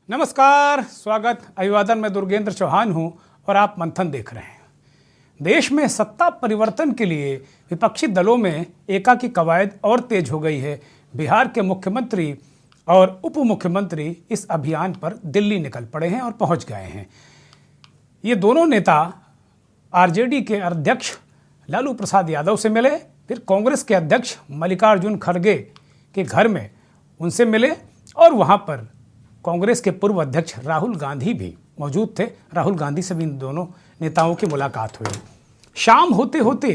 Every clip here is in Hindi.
नमस्कार, स्वागत। अभिवादन। मैं दुर्गेंद्र चौहान हूं और आप मंथन देख रहे हैं। देश में सत्ता परिवर्तन के लिए विपक्षी दलों में एकाकी कवायद और तेज हो गई है। बिहार के मुख्यमंत्री और उप मुख्यमंत्री इस अभियान पर दिल्ली निकल पड़े हैं और पहुंच गए हैं। ये दोनों नेता आरजेडी के अध्यक्ष लालू प्रसाद यादव से मिले, फिर कांग्रेस के अध्यक्ष मल्लिकार्जुन खड़गे के घर में उनसे मिले और वहां पर कांग्रेस के पूर्व अध्यक्ष राहुल गांधी भी मौजूद थे। राहुल गांधी से भी इन दोनों नेताओं की मुलाकात हुई। शाम होते होते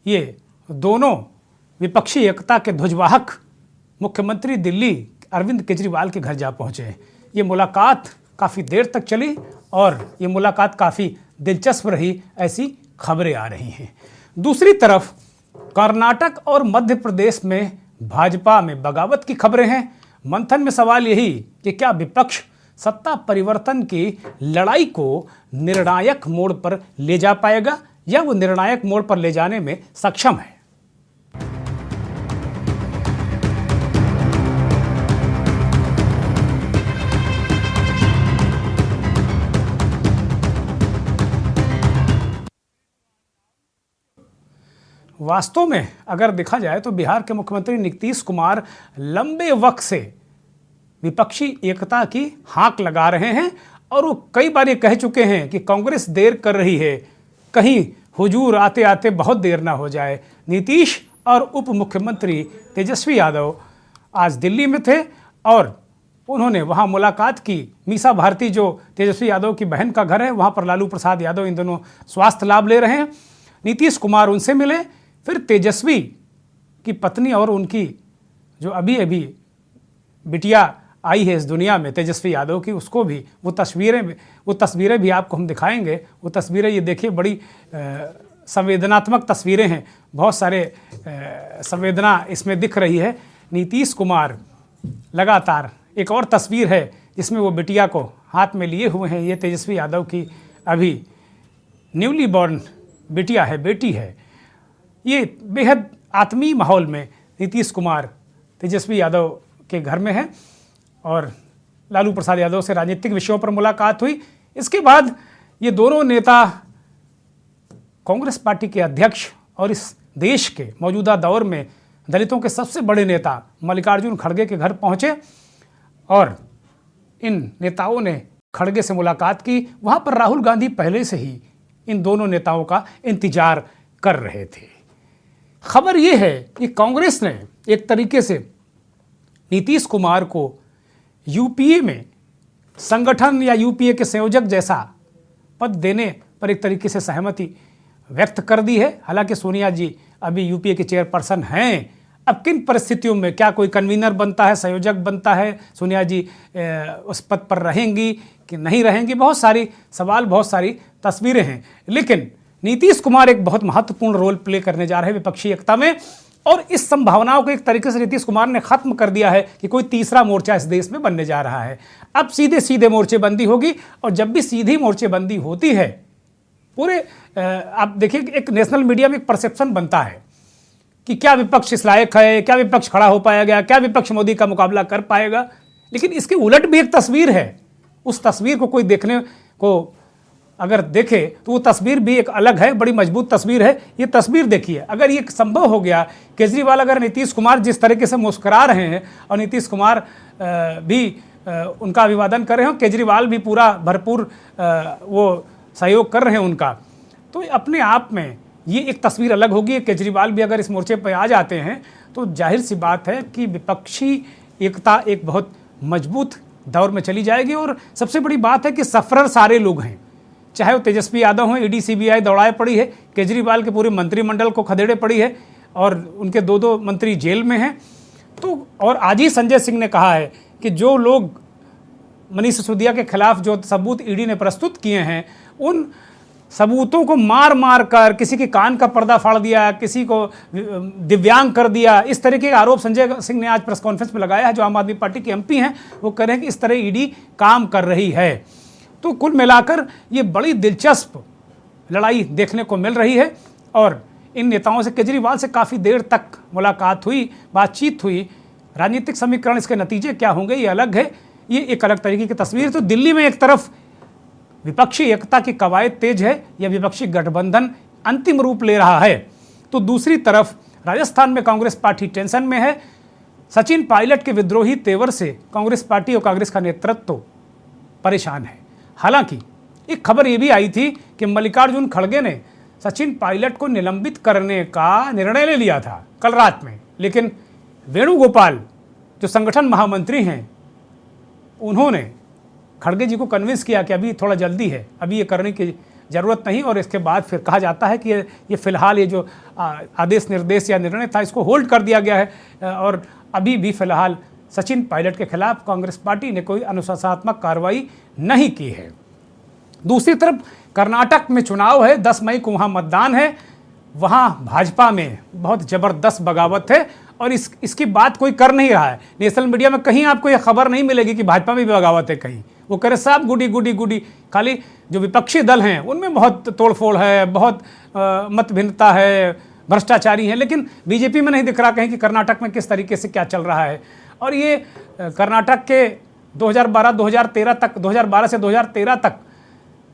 ये दोनों विपक्षी एकता के ध्वजवाहक मुख्यमंत्री दिल्ली अरविंद केजरीवाल के घर जा पहुंचे। ये मुलाकात काफ़ी देर तक चली और ये मुलाकात काफ़ी दिलचस्प रही, ऐसी खबरें आ रही हैं। दूसरी तरफ कर्नाटक और मध्य प्रदेश में भाजपा में बगावत की खबरें हैं। मंथन में सवाल यही कि क्या विपक्ष सत्ता परिवर्तन की लड़ाई को निर्णायक मोड़ पर ले जा पाएगा या वो निर्णायक मोड़ पर ले जाने में सक्षम है। वास्तव में अगर देखा जाए तो बिहार के मुख्यमंत्री नीतीश कुमार लंबे वक्त से विपक्षी एकता की हाँक लगा रहे हैं और वो कई बार ये कह चुके हैं कि कांग्रेस देर कर रही है, कहीं हुजूर आते आते बहुत देर ना हो जाए। नीतीश और उप मुख्यमंत्री तेजस्वी यादव आज दिल्ली में थे और उन्होंने वहाँ मुलाकात की। मीसा भारती जो तेजस्वी यादव की बहन का घर है, वहाँ पर लालू प्रसाद यादव इन दोनों स्वास्थ्य लाभ ले रहे हैं। नीतीश कुमार उनसे मिले, फिर तेजस्वी की पत्नी और उनकी जो अभी अभी बिटिया आई है इस दुनिया में तेजस्वी यादव की, उसको भी वो तस्वीरें भी आपको हम दिखाएंगे। वो तस्वीरें ये देखिए, बड़ी संवेदनात्मक तस्वीरें हैं। बहुत सारे संवेदना इसमें दिख रही है। नीतीश कुमार लगातार, एक और तस्वीर है जिसमें वो बिटिया को हाथ में लिए हुए हैं। ये तेजस्वी यादव की अभी न्यूली बॉर्न बिटिया है, बेटी है। ये बेहद आत्मीय माहौल में नीतीश कुमार तेजस्वी यादव के घर में है और लालू प्रसाद यादव से राजनीतिक विषयों पर मुलाकात हुई। इसके बाद ये दोनों नेता कांग्रेस पार्टी के अध्यक्ष और इस देश के मौजूदा दौर में दलितों के सबसे बड़े नेता मल्लिकार्जुन खड़गे के घर पहुंचे और इन नेताओं ने खड़गे से मुलाकात की। वहां पर राहुल गांधी पहले से ही इन दोनों नेताओं का इंतजार कर रहे थे। खबर यह है कि कांग्रेस ने एक तरीके से नीतीश कुमार को यूपीए में संगठन या यूपीए के संयोजक जैसा पद देने पर एक तरीके से सहमति व्यक्त कर दी है। हालांकि सोनिया जी अभी यूपीए के चेयरपर्सन हैं। अब किन परिस्थितियों में क्या कोई कन्वीनर बनता है, संयोजक बनता है, सोनिया जी उस पद पर रहेंगी कि नहीं रहेंगी, बहुत सारी सवाल, बहुत सारी तस्वीरें हैं। लेकिन नीतीश कुमार एक बहुत महत्वपूर्ण रोल प्ले करने जा रहे हैं विपक्षी एकता में और इस संभावनाओं को एक तरीके से नीतीश कुमार ने खत्म कर दिया है कि कोई तीसरा मोर्चा इस देश में बनने जा रहा है। अब सीधे सीधे मोर्चेबंदी होगी और जब भी सीधी मोर्चेबंदी होती है, पूरे आप देखिए एक नेशनल मीडिया में एक परसेप्शन बनता है कि क्या विपक्ष इस लायक है, क्या विपक्ष खड़ा हो पाएगा, क्या विपक्ष मोदी का मुकाबला कर पाएगा। लेकिन इसके उलट भी एक तस्वीर है। उस तस्वीर को कोई देखने को अगर देखे तो वो तस्वीर भी एक अलग है, बड़ी मजबूत तस्वीर है। ये तस्वीर देखिए, अगर ये संभव हो गया, केजरीवाल अगर नीतीश कुमार जिस तरीके से मुस्कुरा रहे हैं और नीतीश कुमार भी उनका अभिवादन कर रहे हैं, केजरीवाल भी पूरा भरपूर वो सहयोग कर रहे हैं उनका, तो अपने आप में ये एक तस्वीर अलग होगी। केजरीवाल भी अगर इस मोर्चे पर आ जाते हैं तो जाहिर सी बात है कि विपक्षी एकता एक बहुत मजबूत दौर में चली जाएगी। और सबसे बड़ी बात है कि सफरर सारे लोग हैं, चाहे वो तेजस्वी यादव हों, ईडी सीबीआई दौड़ाए पड़ी है, केजरीवाल के पूरे मंत्रिमंडल को खदेड़े पड़ी है और उनके दो मंत्री जेल में हैं। तो और आज ही संजय सिंह ने कहा है कि जो लोग मनीष सिसोदिया के खिलाफ जो सबूत ईडी ने प्रस्तुत किए हैं, उन सबूतों को मार मार कर किसी के कान का पर्दा फाड़ दिया, किसी को दिव्यांग कर दिया, इस तरह के आरोप संजय सिंह ने आज प्रेस कॉन्फ्रेंस में लगाया है। जो आम आदमी पार्टी के एमपी हैं वो कह रहे हैं कि इस तरह ईडी काम कर रही है। तो कुल मिलाकर ये बड़ी दिलचस्प लड़ाई देखने को मिल रही है और इन नेताओं से, केजरीवाल से काफ़ी देर तक मुलाकात हुई, बातचीत हुई। राजनीतिक समीकरण, इसके नतीजे क्या होंगे ये अलग है। ये एक अलग तरीके की तस्वीर। तो दिल्ली में एक तरफ विपक्षी एकता की कवायद तेज है या विपक्षी गठबंधन अंतिम रूप ले रहा है, तो दूसरी तरफ राजस्थान में कांग्रेस पार्टी टेंशन में है। सचिन पायलट के विद्रोही तेवर से कांग्रेस पार्टी और कांग्रेस का नेतृत्व तो परेशान है। हालांकि एक खबर ये भी आई थी कि मल्लिकार्जुन खड़गे ने सचिन पायलट को निलंबित करने का निर्णय ले लिया था कल रात में, लेकिन वेणुगोपाल जो संगठन महामंत्री हैं उन्होंने खड़गे जी को कन्विंस किया कि अभी थोड़ा जल्दी है, अभी ये करने की ज़रूरत नहीं, और इसके बाद फिर कहा जाता है कि ये फिलहाल ये जो आदेश निर्देश या निर्णय था इसको होल्ड कर दिया गया है और अभी भी फिलहाल सचिन पायलट के खिलाफ कांग्रेस पार्टी ने कोई अनुशासनात्मक कार्रवाई नहीं की है। दूसरी तरफ कर्नाटक में चुनाव है, 10 मई को वहाँ मतदान है। वहाँ भाजपा में बहुत ज़बरदस्त बगावत है और इसकी बात कोई कर नहीं रहा है। नेशनल मीडिया में कहीं आपको यह खबर नहीं मिलेगी कि भाजपा में भी बगावत है। कहीं वो कह रहे साहब गुडी गुडी गुडी, खाली जो विपक्षी दल हैं उनमें बहुत तोड़फोड़ है, बहुत मत भिन्नता है, भ्रष्टाचारी हैं, लेकिन बीजेपी में नहीं दिख रहा कहीं कि कर्नाटक में किस तरीके से क्या चल रहा है। और ये कर्नाटक के 2012 से 2013 तक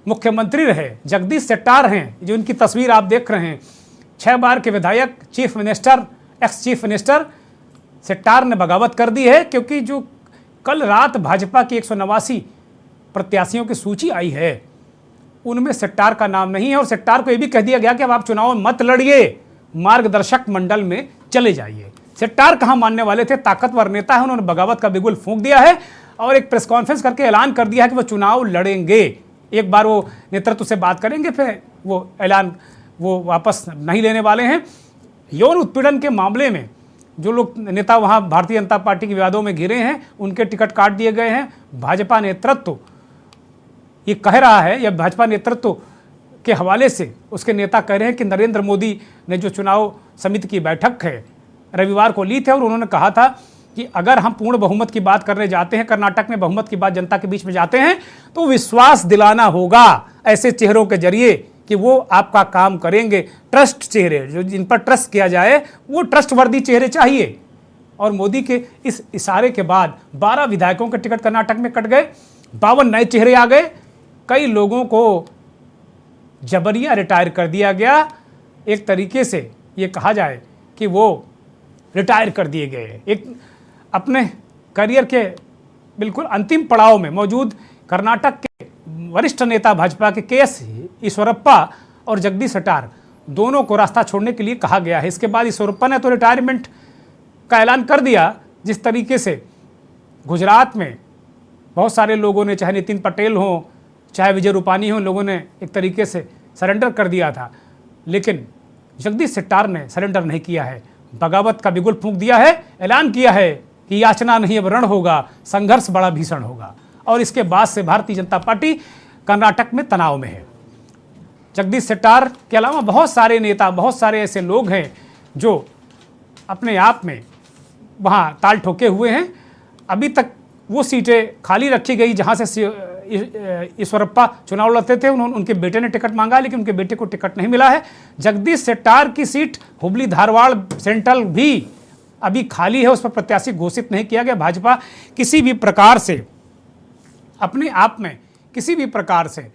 मुख्यमंत्री रहे जगदीश शेट्टार हैं, जो इनकी तस्वीर आप देख रहे हैं, 6 बार के विधायक, chief minister, ex chief minister Shettar ने बगावत कर दी है। क्योंकि जो कल रात भाजपा की 189 प्रत्याशियों की सूची आई है उनमें शेट्टार का नाम नहीं है और शेट्टार को यह भी कह दिया गया कि अब आप चुनाव में मत लड़िए, मार्गदर्शक मंडल में चले जाइए। शेट्टार कहाँ मानने वाले थे, ताकतवर नेता है, उन्होंने बगावत का बिगुल फूंक दिया है और एक प्रेस कॉन्फ्रेंस करके ऐलान कर दिया है कि वो चुनाव लड़ेंगे। एक बार वो नेतृत्व से बात करेंगे, फिर वो ऐलान वो वापस नहीं लेने वाले हैं। यौन उत्पीड़न के मामले में जो लोग नेता वहाँ भारतीय जनता पार्टी के विवादों में घिरे हैं उनके टिकट काट दिए गए हैं। भाजपा नेतृत्व ये कह रहा है, या भाजपा नेतृत्व के हवाले से उसके नेता कह रहे हैं कि नरेंद्र मोदी ने जो चुनाव समिति की बैठक है रविवार को ली थी और उन्होंने कहा था कि अगर हम पूर्ण बहुमत की बात करने जाते हैं, कर्नाटक में बहुमत की बात जनता के बीच में जाते हैं, तो विश्वास दिलाना होगा ऐसे चेहरों के जरिए कि वो आपका काम करेंगे। ट्रस्ट चेहरे, जो जिन पर ट्रस्ट किया जाए, वो ट्रस्टवर्दी चेहरे चाहिए। और मोदी के इस इशारे के बाद 12 विधायकों के टिकट कर्नाटक में कट गए, 52 नए चेहरे आ गए, कई लोगों को जबरिया रिटायर कर दिया गया। एक तरीके से ये कहा जाए कि वो रिटायर कर दिए गए। एक अपने करियर के बिल्कुल अंतिम पड़ाव में मौजूद कर्नाटक के वरिष्ठ नेता भाजपा के के.एस. ईश्वरप्पा और जगदीश शेट्टार दोनों को रास्ता छोड़ने के लिए कहा गया है। इसके बाद ईश्वरप्पा ने तो रिटायरमेंट का ऐलान कर दिया। जिस तरीके से गुजरात में बहुत सारे लोगों ने, चाहे नितिन पटेल हों, चाहे विजय रूपानी हों, लोगों ने एक तरीके से सरेंडर कर दिया था, लेकिन जगदीश शेट्टार ने सरेंडर नहीं किया है, बगावत का बिगुल फूंक दिया है, ऐलान किया है कि याचना नहीं अब रण होगा, संघर्ष बड़ा भीषण होगा। और इसके बाद से भारतीय जनता पार्टी कर्नाटक में तनाव में है। जगदीश शेट्टार के अलावा बहुत सारे नेता, बहुत सारे ऐसे लोग हैं जो अपने आप में वहाँ ताल ठोके हुए हैं। अभी तक वो सीटें खाली रखी गई जहाँ से ईश्वरप्पा चुनाव लड़ते थे, उनके बेटे ने टिकट मांगा लेकिन उनके बेटे को टिकट नहीं मिला है। जगदीश शेट्टार की सीट हुबली धारवाड़ सेंट्रल भी अभी खाली है, उस पर प्रत्याशी घोषित नहीं किया गया। भाजपा किसी भी प्रकार से अपने आप में किसी भी प्रकार से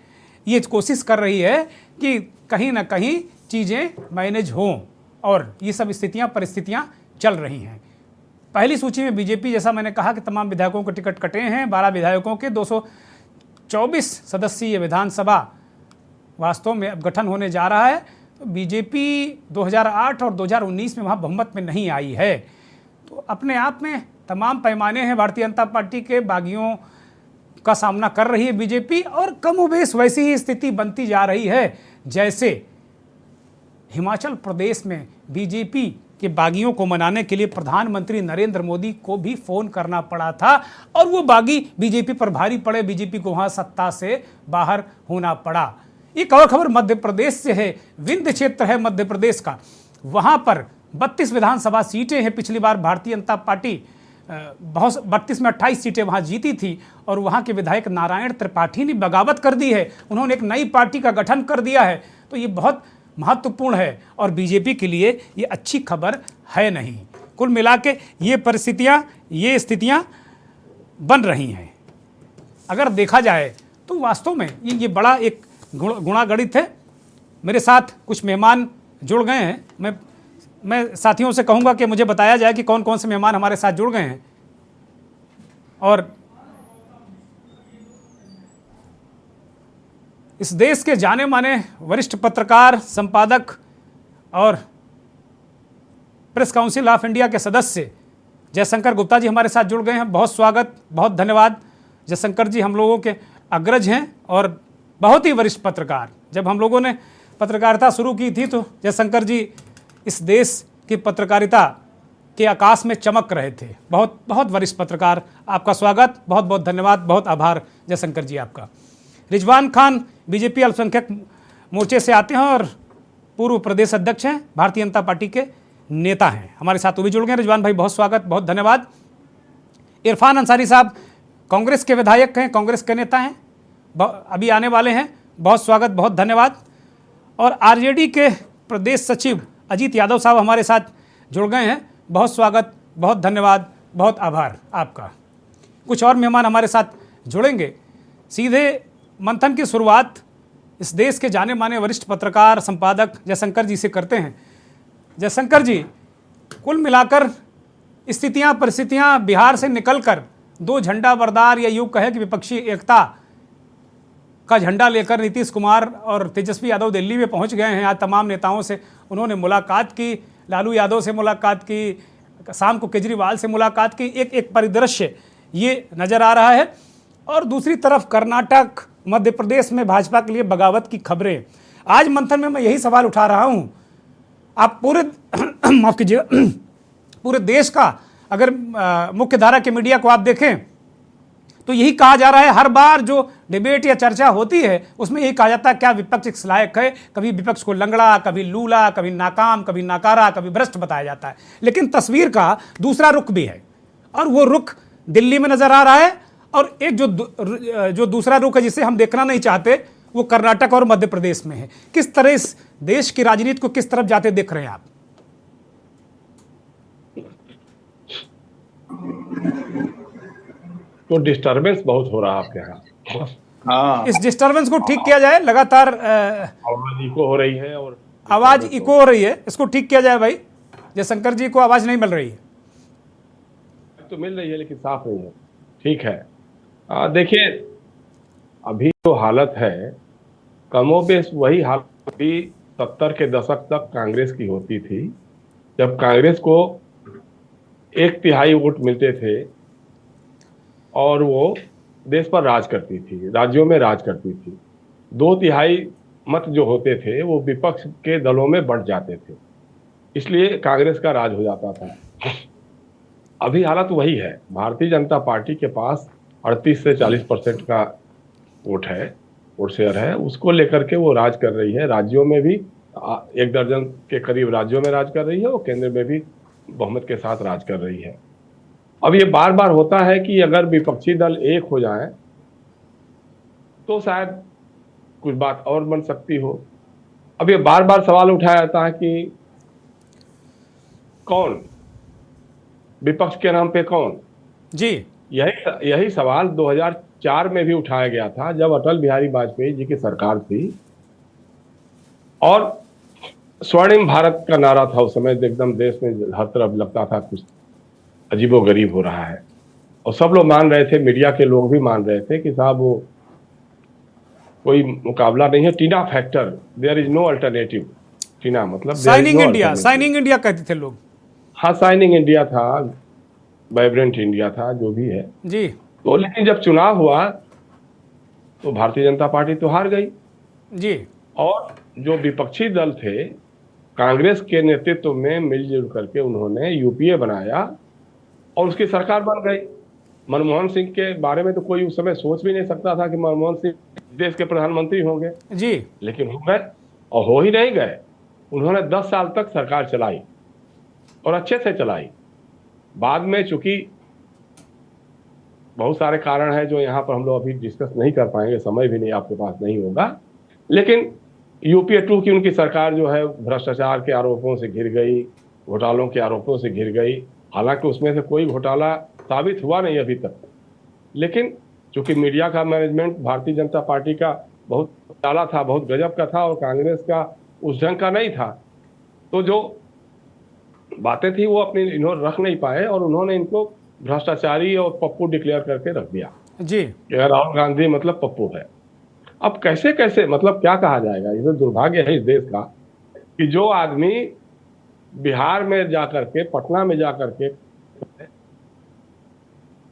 ये कोशिश कर रही है कि कहीं ना कहीं चीज़ें मैनेज हों, और ये सब स्थितियां परिस्थितियां चल रही हैं। पहली सूची में बीजेपी, जैसा मैंने कहा कि तमाम विधायकों के टिकट कटे हैं। 12 विधायकों के 224 सदस्यीय विधानसभा वास्तव में अब गठन होने जा रहा है। तो बीजेपी 2008 और 2019 में वहाँ बहुमत में नहीं आई है। तो अपने आप में तमाम पैमाने हैं भारतीय जनता पार्टी के, बागियों का सामना कर रही है बीजेपी, और कमोबेश वैसी ही स्थिति बनती जा रही है जैसे हिमाचल प्रदेश में बीजेपी के बागियों को मनाने के लिए प्रधानमंत्री नरेंद्र मोदी को भी फोन करना पड़ा था और वो बागी बीजेपी पर भारी पड़े, बीजेपी को वहां सत्ता से बाहर होना पड़ा। एक और खबर मध्य प्रदेश से है। विंध्य क्षेत्र है मध्य प्रदेश का, वहां पर 32 विधानसभा सीटें हैं। पिछली बार भारतीय जनता पार्टी 32 में 28 सीटें वहां जीती थी और वहां के विधायक नारायण त्रिपाठी ने बगावत कर दी है, उन्होंने एक नई पार्टी का गठन कर दिया है। तो ये बहुत महत्वपूर्ण है और बीजेपी के लिए ये अच्छी खबर है नहीं। कुल मिला के ये परिस्थितियाँ, ये स्थितियाँ बन रही हैं। अगर देखा जाए तो वास्तव में ये बड़ा एक गुणागणित है। मेरे साथ कुछ मेहमान जुड़ गए हैं। मैं साथियों से कहूँगा कि मुझे बताया जाए कि कौन कौन से मेहमान हमारे साथ जुड़ गए हैं। और इस देश के जाने माने वरिष्ठ पत्रकार, संपादक और प्रेस काउंसिल ऑफ इंडिया के सदस्य जयशंकर गुप्ता जी हमारे साथ जुड़ गए हैं। बहुत स्वागत, बहुत धन्यवाद। जयशंकर जी हम लोगों के अग्रज हैं और बहुत ही वरिष्ठ पत्रकार। जब हम लोगों ने पत्रकारिता शुरू की थी तो जयशंकर जी इस देश की पत्रकारिता के आकाश में चमक रहे थे। बहुत बहुत वरिष्ठ पत्रकार, आपका स्वागत, बहुत बहुत धन्यवाद, बहुत आभार जयशंकर जी आपका। रिजवान खान बीजेपी अल्पसंख्यक मोर्चे से आते हैं और पूर्व प्रदेश अध्यक्ष हैं, भारतीय जनता पार्टी के नेता हैं, हमारे साथ वो भी जुड़ गए। रिजवान भाई बहुत स्वागत, बहुत धन्यवाद। इरफान अंसारी साहब कांग्रेस के विधायक हैं, कांग्रेस के नेता हैं, अभी आने वाले हैं, बहुत स्वागत, बहुत धन्यवाद। और आरजेडी के प्रदेश सचिव अजीत यादव साहब हमारे साथ जुड़ गए हैं, बहुत स्वागत, बहुत धन्यवाद, बहुत आभार आपका। कुछ और मेहमान हमारे साथ जुड़ेंगे। सीधे मंथन की शुरुआत इस देश के जाने माने वरिष्ठ पत्रकार, संपादक जयशंकर जी से करते हैं। जयशंकर जी, कुल मिलाकर स्थितियां, परिस्थितियां बिहार से निकलकर दो झंडा बरदार या यूं कहे कि विपक्षी एकता का झंडा लेकर नीतीश कुमार और तेजस्वी यादव दिल्ली में पहुंच गए हैं। आज तमाम नेताओं से उन्होंने मुलाकात की, लालू यादव से मुलाकात की, शाम को केजरीवाल से मुलाकात की। एक परिदृश्य ये नज़र आ रहा है। और दूसरी तरफ कर्नाटक, मध्य प्रदेश में भाजपा के लिए बगावत की खबरें। आज मंथन में मैं यही सवाल उठा रहा हूं। आप पूरे माफ कीजिएगा, पूरे देश का अगर मुख्य धारा के मीडिया को आप देखें तो यही कहा जा रहा है, हर बार जो डिबेट या चर्चा होती है उसमें यही कहा जाता है क्या विपक्ष इस लायक है। कभी विपक्ष को लंगड़ा, कभी लूला, कभी नाकाम, कभी नाकारा, कभी भ्रष्ट बताया जाता है। लेकिन तस्वीर का दूसरा रुख भी है और वो रुख दिल्ली में नजर आ रहा है। और एक जो दूसरा रुख है जिसे हम देखना नहीं चाहते वो कर्नाटक और मध्य प्रदेश में है। किस तरह इस देश की राजनीति को किस तरफ जाते देख रहे हैं आप? तो डिस्टरबेंस बहुत हो रहा है आपके यहाँ। हाँ, इस डिस्टरबेंस को ठीक किया जाए। लगातार आवाज इको हो रही है और आवाज इको हो रही है, इसको ठीक किया जाए भाई। जयशंकर जी को आवाज नहीं मिल रही है। तो मिल रही है लेकिन साफ नहीं है। ठीक है, देखिए अभी जो हालत है कमोबेश वही हालत भी 70 के दशक तक कांग्रेस की होती थी, जब कांग्रेस को 1/3 वोट मिलते थे और वो देश पर राज करती थी, राज्यों में राज करती थी। 2/3 मत जो होते थे वो विपक्ष के दलों में बढ़ जाते थे, इसलिए कांग्रेस का राज हो जाता था। अभी हालत वही है। भारतीय जनता पार्टी के पास 38 से 40% का वोट शेयर है, उसको लेकर के वो राज कर रही है। राज्यों में भी 1 दर्जन के करीब राज्यों में राज कर रही है और केंद्र में भी बहुमत के साथ राज कर रही है। अब ये बार बार होता है कि अगर विपक्षी दल एक हो जाए तो शायद कुछ बात और बन सकती हो। अब ये बार बार सवाल उठाया जाता है कि कौन विपक्ष के नाम पे कौन जी। यही सवाल 2004 में भी उठाया गया था, जब अटल बिहारी वाजपेयी जी की सरकार थी और स्वर्णिम भारत का नारा था। उस समय एकदम देश में हर तरफ लगता था कुछ अजीबोगरीब हो रहा है और सब लोग मान रहे थे, मीडिया के लोग भी मान रहे थे कि साहब वो कोई मुकाबला नहीं है। TINA factor, there is no alternative. TINA मतलब साइनिंग इंडिया कहते थे लोग। हाँ, साइनिंग इंडिया था, वाइब्रेंट इंडिया था, जो भी है जी। तो लेकिन जब चुनाव हुआ तो भारतीय जनता पार्टी तो हार गई जी। और जो विपक्षी दल थे कांग्रेस के नेतृत्व में मिलजुल करके उन्होंने यूपीए बनाया और उसकी सरकार बन गई। मनमोहन सिंह के बारे में तो कोई उस समय सोच भी नहीं सकता था कि मनमोहन सिंह देश के प्रधानमंत्री होंगे जी, लेकिन हो गए और हो ही नहीं गए। उन्होंने 10 साल तक सरकार चलाई और अच्छे से चलाई। बाद में चूंकि बहुत सारे कारण हैं जो यहाँ पर हम लोग अभी डिस्कस नहीं कर पाएंगे, समय भी नहीं आपके पास नहीं होगा, लेकिन यूपीए 2 की उनकी सरकार जो है भ्रष्टाचार के आरोपों से घिर गई, घोटालों के आरोपों से घिर गई। हालांकि उसमें से कोई घोटाला साबित हुआ नहीं अभी तक, लेकिन क्योंकि मीडिया का मैनेजमेंट भारतीय जनता पार्टी का बहुत ताला था, बहुत गजब का था, और कांग्रेस का उस ढंग का नहीं था। तो जो बातें थी वो अपनी इन्होंने रख नहीं पाए, और उन्होंने इनको भ्रष्टाचारी और पप्पू डिक्लेयर करके रख दिया जी। कि राहुल गांधी मतलब पप्पू है। अब कैसे कैसे, मतलब क्या कहा जाएगा, ये तो दुर्भाग्य है इस देश का कि जो आदमी बिहार में जाकर के, पटना में जाकर के,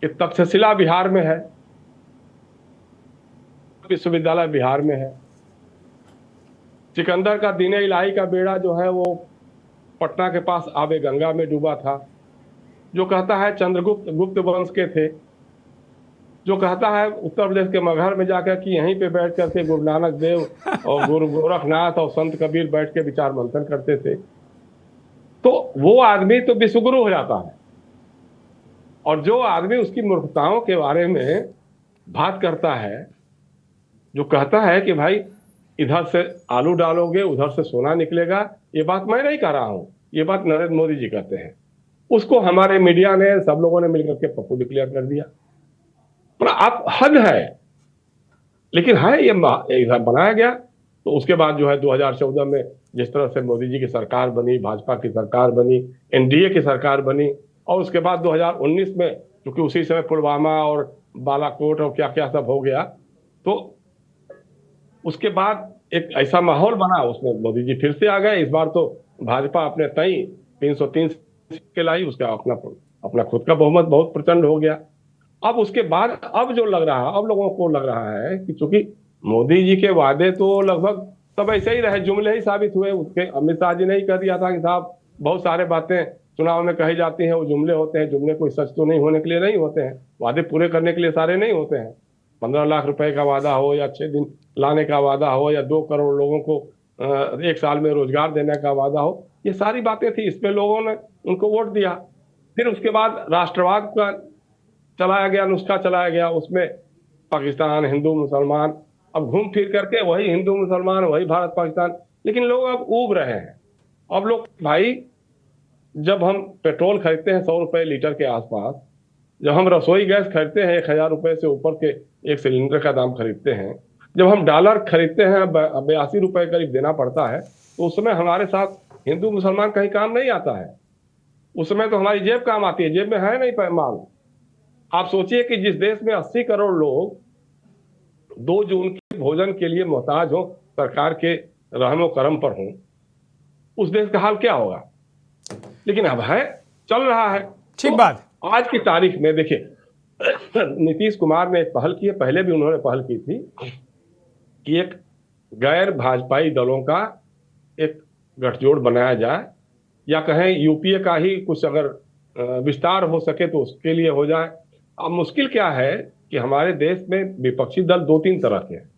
कि तक्षशिला बिहार में है, विश्वविद्यालय बिहार में है, सिकंदर का दीन इलाही का बेड़ा जो है वो पटना के पास आबे गंगा में डूबा था, जो कहता है चंद्रगुप्त गुप्त वंश के थे, जो कहता है उत्तर प्रदेश के मगहर में जाकर कि यहीं पे बैठ करके गुरु नानक देव और गुरु गोरखनाथ और संत कबीर बैठ के विचार मंथन करते थे। तो वो आदमी तो विश्वगुरु हो जाता है, और जो आदमी उसकी मूर्खताओं के बारे में बात करता है, जो कहता है कि भाई इधर से आलू डालोगे उधर से सोना निकलेगा, ये बात मैं नहीं कह रहा हूं, ये बात नरेंद्र मोदी जी कहते हैं, उसको हमारे मीडिया ने, सब लोगों ने मिलकर के पप्पू डिक्लेयर कर दिया। पर आप हद है, लेकिन है ये बनाया गया। तो उसके बाद जो है 2014 में जिस तरह से मोदी जी की सरकार बनी, भाजपा की सरकार बनी, एनडीए की सरकार बनी, और उसके बाद 2019 में क्योंकि उसी समय पुलवामा और बालाकोट और क्या क्या सब हो गया, तो उसके बाद एक ऐसा माहौल बना, उसमें मोदी जी फिर से आ गए। इस बार तो भाजपा अपने तय 303 के लाई, उसका अपना अपना खुद का बहुमत बहुत प्रचंड हो गया। अब उसके बाद अब जो लग रहा, अब लोगों को लग रहा है कि चूंकि मोदी जी के वादे तो लगभग सब ऐसे ही रहे, जुमले ही साबित हुए। उसके अमित शाह जी ने ही कह दिया था कि साहब बहुत सारे बातें चुनाव में कही जाती हैं, वो जुमले होते हैं, जुमले कोई सच तो नहीं होने के लिए नहीं होते हैं, वादे पूरे करने के लिए सारे नहीं होते हैं। 15 लाख रुपए का वादा हो, या 6 दिन लाने का वादा हो, या 2 करोड़ लोगों को 1 साल में रोजगार देने का वादा हो, ये सारी बातें थी, इसमें लोगों ने उनको वोट दिया। फिर उसके बाद राष्ट्रवाद का चलाया गया, नुस्खा चलाया गया, उसमें पाकिस्तान, हिंदू मुसलमान, अब घूम फिर करके वही हिंदू मुसलमान, वही भारत पाकिस्तान। लेकिन लोग अब ऊब रहे हैं। अब लोग भाई, जब हम पेट्रोल खरीदते हैं 100 रुपए लीटर के आसपास, जब हम रसोई गैस खरीदते हैं 1000 रुपए से ऊपर के एक सिलेंडर का दाम खरीदते हैं, जब हम डॉलर खरीदते हैं 82 रुपए करीब देना पड़ता है, तो उस समय हमारे साथ हिंदू मुसलमान कहीं काम नहीं आता है। उस समय तो हमारी जेब काम आती है, जेब में है नहीं माल। आप सोचिए कि जिस देश में 80 करोड़ लोग 2 जून के भोजन के लिए मोहताज हो, सरकार के रहमो करम पर हो, उस देश का हाल क्या होगा। लेकिन अब है, चल रहा है। ठीक तो बात। आज की तारीख में देखिए, नीतीश कुमार ने एक पहल की है, पहले भी उन्होंने पहल की थी कि एक गैर भाजपाई दलों का एक गठजोड़ बनाया जाए, या कहें यूपीए का ही कुछ अगर विस्तार हो सके तो उसके लिए हो जाए। अब मुश्किल क्या है कि हमारे देश में विपक्षी दल 2-3 तरह के हैं।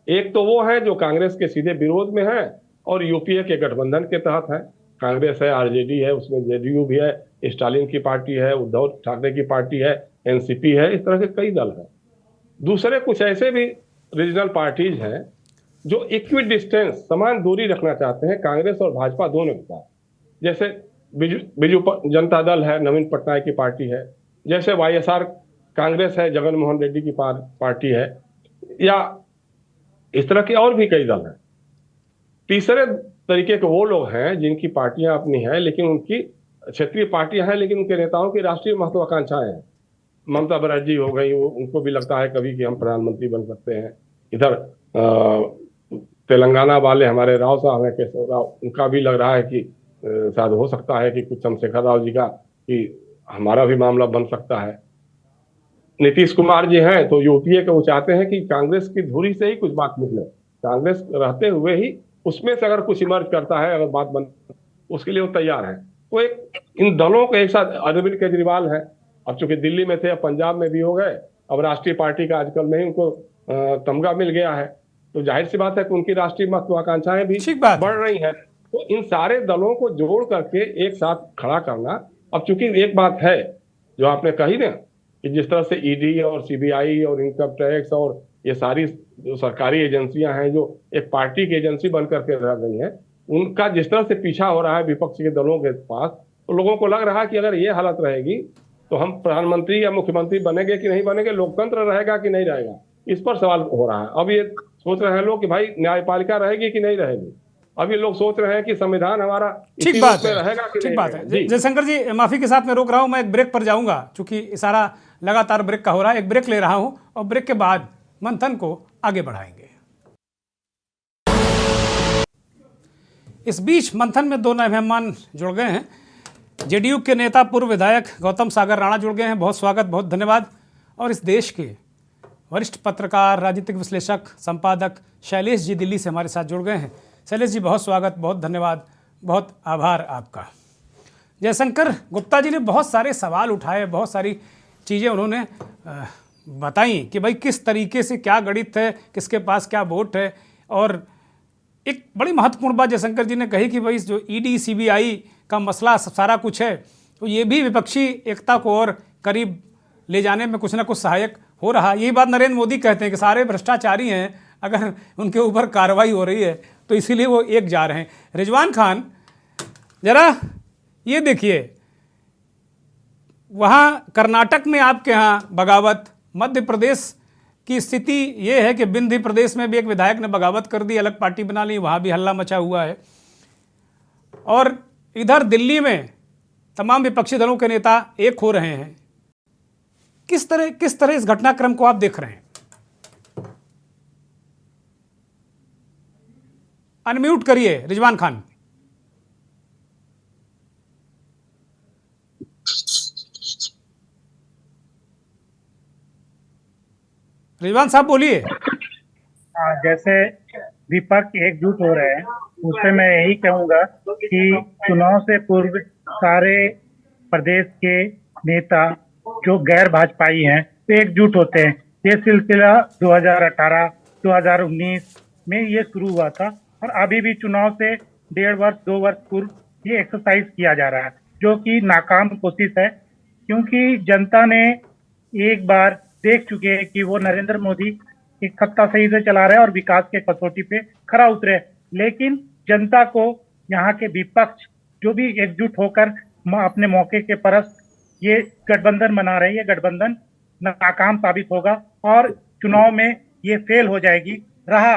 एक तो वो है जो कांग्रेस के सीधे विरोध में है और यूपीए के गठबंधन के तहत है। कांग्रेस है, आरजेडी है, उसमें जेडीयू भी है, स्टालिन की पार्टी है, उद्धव ठाकरे की पार्टी है, एनसीपी है, इस तरह के कई दल हैं। दूसरे कुछ ऐसे भी रीजनल पार्टीज हैं जो इक्वी डिस्टेंस, समान दूरी रखना चाहते हैं कांग्रेस और भाजपा दोनों के साथ। जैसे बिजू जनता दल है, नवीन पटनायक की पार्टी है, जैसे वाईएसआर कांग्रेस है, जगन मोहन रेड्डी की पार्टी है, या इस तरह के और भी कई दल हैं। तीसरे तरीके के वो लोग हैं जिनकी पार्टियां अपनी हैं, लेकिन उनकी क्षेत्रीय पार्टियां हैं, लेकिन उनके नेताओं की राष्ट्रीय महत्वाकांक्षाएं हैं। ममता बनर्जी हो गई, उनको भी लगता है कभी कि हम प्रधानमंत्री बन सकते हैं। इधर तेलंगाना वाले हमारे राव साहब हैं, केशव राव, उनका भी लग रहा है कि शायद हो सकता है कि कुछ चंद्रशेखर राव जी का कि हमारा भी मामला बन सकता है। नीतीश कुमार जी हैं तो यूपीए के वो चाहते हैं कि कांग्रेस की धुरी से ही कुछ बात निकले, कांग्रेस रहते हुए ही उसमें से अगर कुछ इमर्ज करता है, अगर बात बन, उसके लिए वो तैयार है। तो एक इन दलों के एक साथ अरविंद केजरीवाल है, अब चूंकि दिल्ली में थे, अब पंजाब में भी हो गए, अब राष्ट्रीय पार्टी का आजकल में ही उनको तमगा मिल गया है, तो जाहिर सी बात है कि उनकी राष्ट्रीय महत्वाकांक्षाएं भी बढ़ रही हैं। तो इन सारे दलों को जोड़ करके एक साथ खड़ा करना। अब चूंकि एक बात है जो आपने कही ना कि जिस तरह से ईडी और सीबीआई और इनकम टैक्स और ये सारी जो सरकारी एजेंसियां हैं जो एक पार्टी की एजेंसी बन करके रह गई हैं, उनका जिस तरह से पीछा हो रहा है विपक्ष के दलों के पास, तो लोगों को लग रहा है कि अगर ये हालत रहेगी तो हम प्रधानमंत्री या मुख्यमंत्री बनेंगे कि नहीं बनेंगे, लोकतंत्र रहेगा कि नहीं रहेगा, इस पर सवाल हो रहा है। अब ये सोच रहे हैं लोग कि भाई न्यायपालिका रहेगी कि नहीं रहेगी। अब ये लोग सोच रहे हैं कि संविधान हमारा ठीक इसी रूप बात में है, रहेगा कि ठीक नहीं बात रहेगा। है। जी जयशंकर जी, माफी के साथ मैं रोक रहा हूं, मैं एक ब्रेक पर जाऊंगा, चूंकि इशारा लगातार ब्रेक का हो रहा है। एक ब्रेक ले रहा हूं और ब्रेक के बाद मंथन को आगे बढ़ाएंगे। इस बीच मंथन में दो नए मेहमान जुड़ गए हैं। जेडीयू के नेता पूर्व विधायक गौतम सागर राणा जुड़ गए हैं, बहुत स्वागत, बहुत धन्यवाद। और इस देश के वरिष्ठ पत्रकार, राजनीतिक विश्लेषक, संपादक शैलेश जी दिल्ली से हमारे साथ जुड़ गए हैं। शैलेश जी, बहुत स्वागत, बहुत धन्यवाद, बहुत आभार आपका। जयशंकर गुप्ता जी ने बहुत सारे सवाल उठाए, बहुत सारी चीज़ें उन्होंने बताई कि भाई किस तरीके से क्या गणित है, किसके पास क्या वोट है। और एक बड़ी महत्वपूर्ण बात जयशंकर जी ने कही कि भाई जो ईडी सीबीआई का मसला सारा कुछ है, तो ये भी विपक्षी एकता को और करीब ले जाने में कुछ ना कुछ सहायक हो रहा। यही बात नरेंद्र मोदी कहते हैं कि सारे भ्रष्टाचारी हैं, अगर उनके ऊपर कार्रवाई हो रही है तो इसीलिए वो एक जा रहे हैं। रिजवान खान, जरा ये देखिए, वहाँ कर्नाटक में आपके यहाँ बगावत, मध्य प्रदेश की स्थिति ये है कि विंध्य प्रदेश में भी एक विधायक ने बगावत कर दी, अलग पार्टी बना ली, वहाँ भी हल्ला मचा हुआ है। और इधर दिल्ली में तमाम विपक्षी दलों के नेता एक हो रहे हैं। किस तरह इस घटनाक्रम को आप देख रहे हैं? अनम्यूट करिए रिजवान खान। रिजवान साहब बोलिए। हाँ, जैसे विपक्ष एकजुट हो रहे हैं, उससे मैं यही कहूंगा कि चुनाव से पूर्व सारे प्रदेश के नेता जो गैर भाजपाई हैं तो एकजुट होते हैं। ये सिलसिला 2018, 2019 में ये शुरू हुआ था और अभी भी चुनाव से 1.5 वर्ष 2 वर्ष पूर्व ये एक्सरसाइज किया जा रहा है, जो कि नाकाम कोशिश है। क्योंकि जनता ने एक बार देख चुके हैं कि वो नरेंद्र मोदी एक सत्ता सही से चला रहे हैं और विकास के कसौटी पे खरा उतरे। लेकिन जनता को यहाँ के विपक्ष जो भी एकजुट होकर अपने मौके के परस्त ये गठबंधन बना रही है, गठबंधन नाकाम साबित होगा और चुनाव में ये फेल हो जाएगी। रहा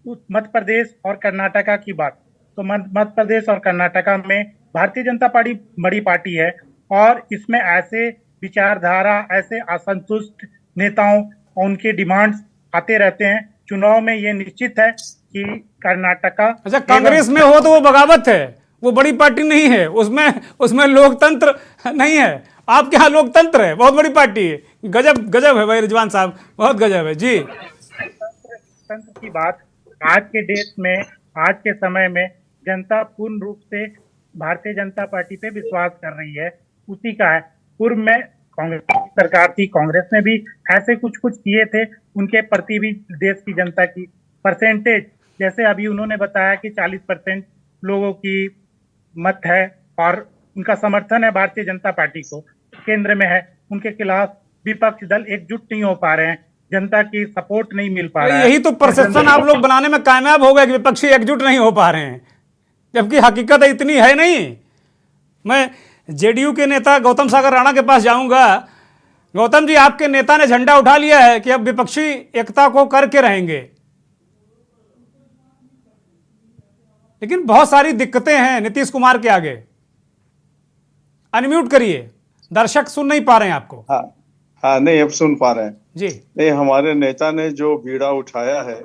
मध्य प्रदेश और कर्नाटका की बात, तो मध्य प्रदेश और कर्नाटका में भारतीय जनता पार्टी बड़ी पार्टी है और इसमें ऐसे विचारधारा, ऐसे असंतुष्ट नेताओं और उनके डिमांड्स आते रहते हैं। चुनाव में ये निश्चित है कि कर्नाटका, अच्छा, कांग्रेस में हो तो वो बगावत है, वो बड़ी पार्टी नहीं है, उसमें लोकतंत्र नहीं है। आपके यहाँ लोकतंत्र है, बहुत बड़ी पार्टी है। गजब गजब है भाई रिजवान साहब, बहुत गजब है जी। तंत्र की बात, आज के देश में, आज के समय में जनता पूर्ण रूप से भारतीय जनता पार्टी पे विश्वास कर रही है, उसी का है। पूर्व में कांग्रेस की सरकार थी, कांग्रेस ने भी ऐसे कुछ किए थे, उनके प्रति भी देश की जनता की परसेंटेज, जैसे अभी उन्होंने बताया कि 40% लोगों की मत है और उनका समर्थन है भारतीय जनता पार्टी को, केंद्र में है। उनके खिलाफ विपक्ष दल एकजुट नहीं हो पा रहे हैं, जनता की सपोर्ट नहीं मिल पा रहा है। यही तो परसेप्शन आप लोग बनाने में कामयाब हो गए कि विपक्षी एकजुट नहीं हो पा रहे हैं, जबकि हकीकत इतनी है नहीं। मैं जेडीयू के नेता गौतम सागर राणा के पास जाऊंगा। गौतम जी, आपके नेता ने झंडा उठा लिया है कि अब विपक्षी एकता को करके रहेंगे, लेकिन बहुत सारी दिक्कतें हैं नीतीश कुमार के आगे। अनम्यूट करिए, दर्शक सुन नहीं पा रहे हैं आपको। हाँ, नहीं, अब सुन पा रहे हैं जी। नहीं, हमारे नेता ने जो बीड़ा उठाया है,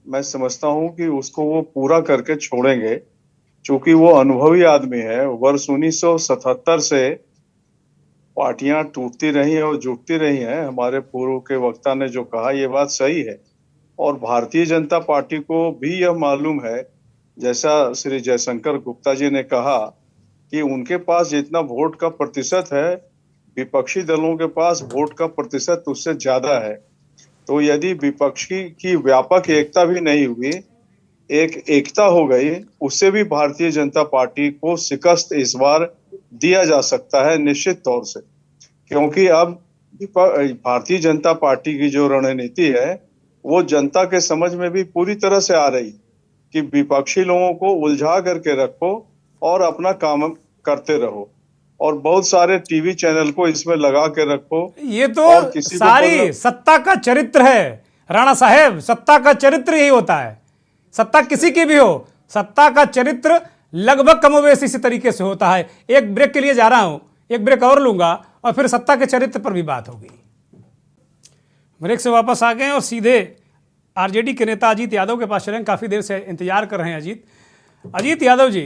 मैं समझता हूं कि उसको वो पूरा करके छोड़ेंगे, क्योंकि वो अनुभवी आदमी है। वर्ष 1977 से पार्टियां टूटती रही हैं और जुटती रही हैं। हमारे पूर्व के वक्ता ने जो कहा, ये बात सही है। और भारतीय जनता पार्टी को भी यह मालूम है, जैसा श्री जयशंकर गुप्ता जी ने कहा, कि उनके पास जितना वोट का प्रतिशत है, विपक्षी दलों के पास वोट का प्रतिशत उससे ज्यादा है। तो यदि विपक्षी की व्यापक एकता भी नहीं हुई, एक एकता हो गई, उससे भी भारतीय जनता पार्टी को शिकस्त इस बार दिया जा सकता है निश्चित तौर से। क्योंकि अब भारतीय जनता पार्टी की जो रणनीति है, वो जनता के समझ में भी पूरी तरह से आ रही कि विपक्षी लोगों को उलझा करके रखो और अपना काम करते रहो। और बहुत सारे टीवी चैनल को इसमें लगा के रखो। ये तो और किसी को सारी सत्ता का चरित्र है राणा साहेब, सत्ता का चरित्र यही होता है। सत्ता किसी की भी हो, सत्ता का चरित्र लगभग कमोबेश इसी तरीके से होता है। एक ब्रेक के लिए जा रहा हूं, एक ब्रेक और लूंगा और फिर सत्ता के चरित्र पर भी बात होगी। ब्रेक से वापस आ गए और सीधे आरजेडी के नेता अजीत यादव के पास चलें। काफ़ी देर से इंतजार कर रहे हैं अजीत यादव जी।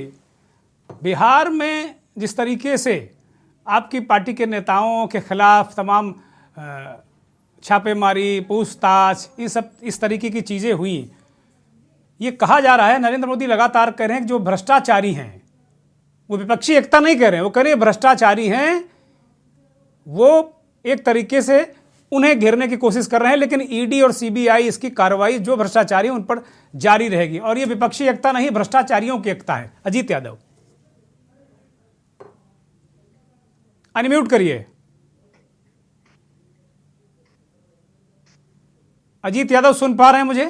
बिहार में जिस तरीके से आपकी पार्टी के नेताओं के खिलाफ तमाम छापेमारी, पूछताछ, ये सब इस तरीके की चीज़ें हुई, ये कहा जा रहा है, नरेंद्र मोदी लगातार कह रहे हैं कि जो भ्रष्टाचारी हैं, वो विपक्षी एकता नहीं कह रहे हैं, वो कह रहे हैं भ्रष्टाचारी हैं, वो एक तरीके से उन्हें घेरने की कोशिश कर रहे हैं। लेकिन ईडी और सीबीआई इसकी कार्रवाई जो भ्रष्टाचारी उन पर जारी रहेगी और ये विपक्षी एकता नहीं, भ्रष्टाचारियों की एकता है। अजीत यादव अनम्यूट करिए। अजीत यादव सुन पा रहे हैं मुझे?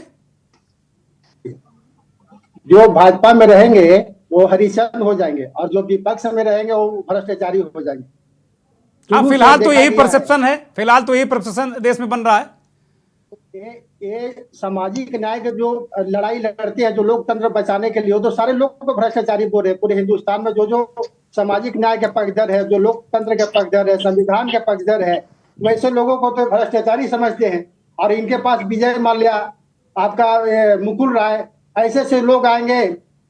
जो भाजपा में रहेंगे वो हरिचंद हो जाएंगे और जो विपक्ष में रहेंगे वो भ्रष्टाचारी हो जाएंगे। हाँ, फिलहाल तो यही परसेप्शन है, फिलहाल तो यही परसेप्शन देश में बन रहा है। ये सामाजिक न्याय के जो लड़ाई लड़ते हैं, जो लोकतंत्र बचाने के लिए, वो तो सारे लोग को भ्रष्टाचारी बोल रहे हैं। पूरे हिंदुस्तान में जो सामाजिक न्याय के पक्षधर है, जो लोकतंत्र के पक्षधर है, संविधान के पक्षधर है, वैसे लोगों को तो भ्रष्टाचारी समझते हैं। और इनके पास विजय माल्या, आपका मुकुल राय, ऐसे ऐसे लोग आएंगे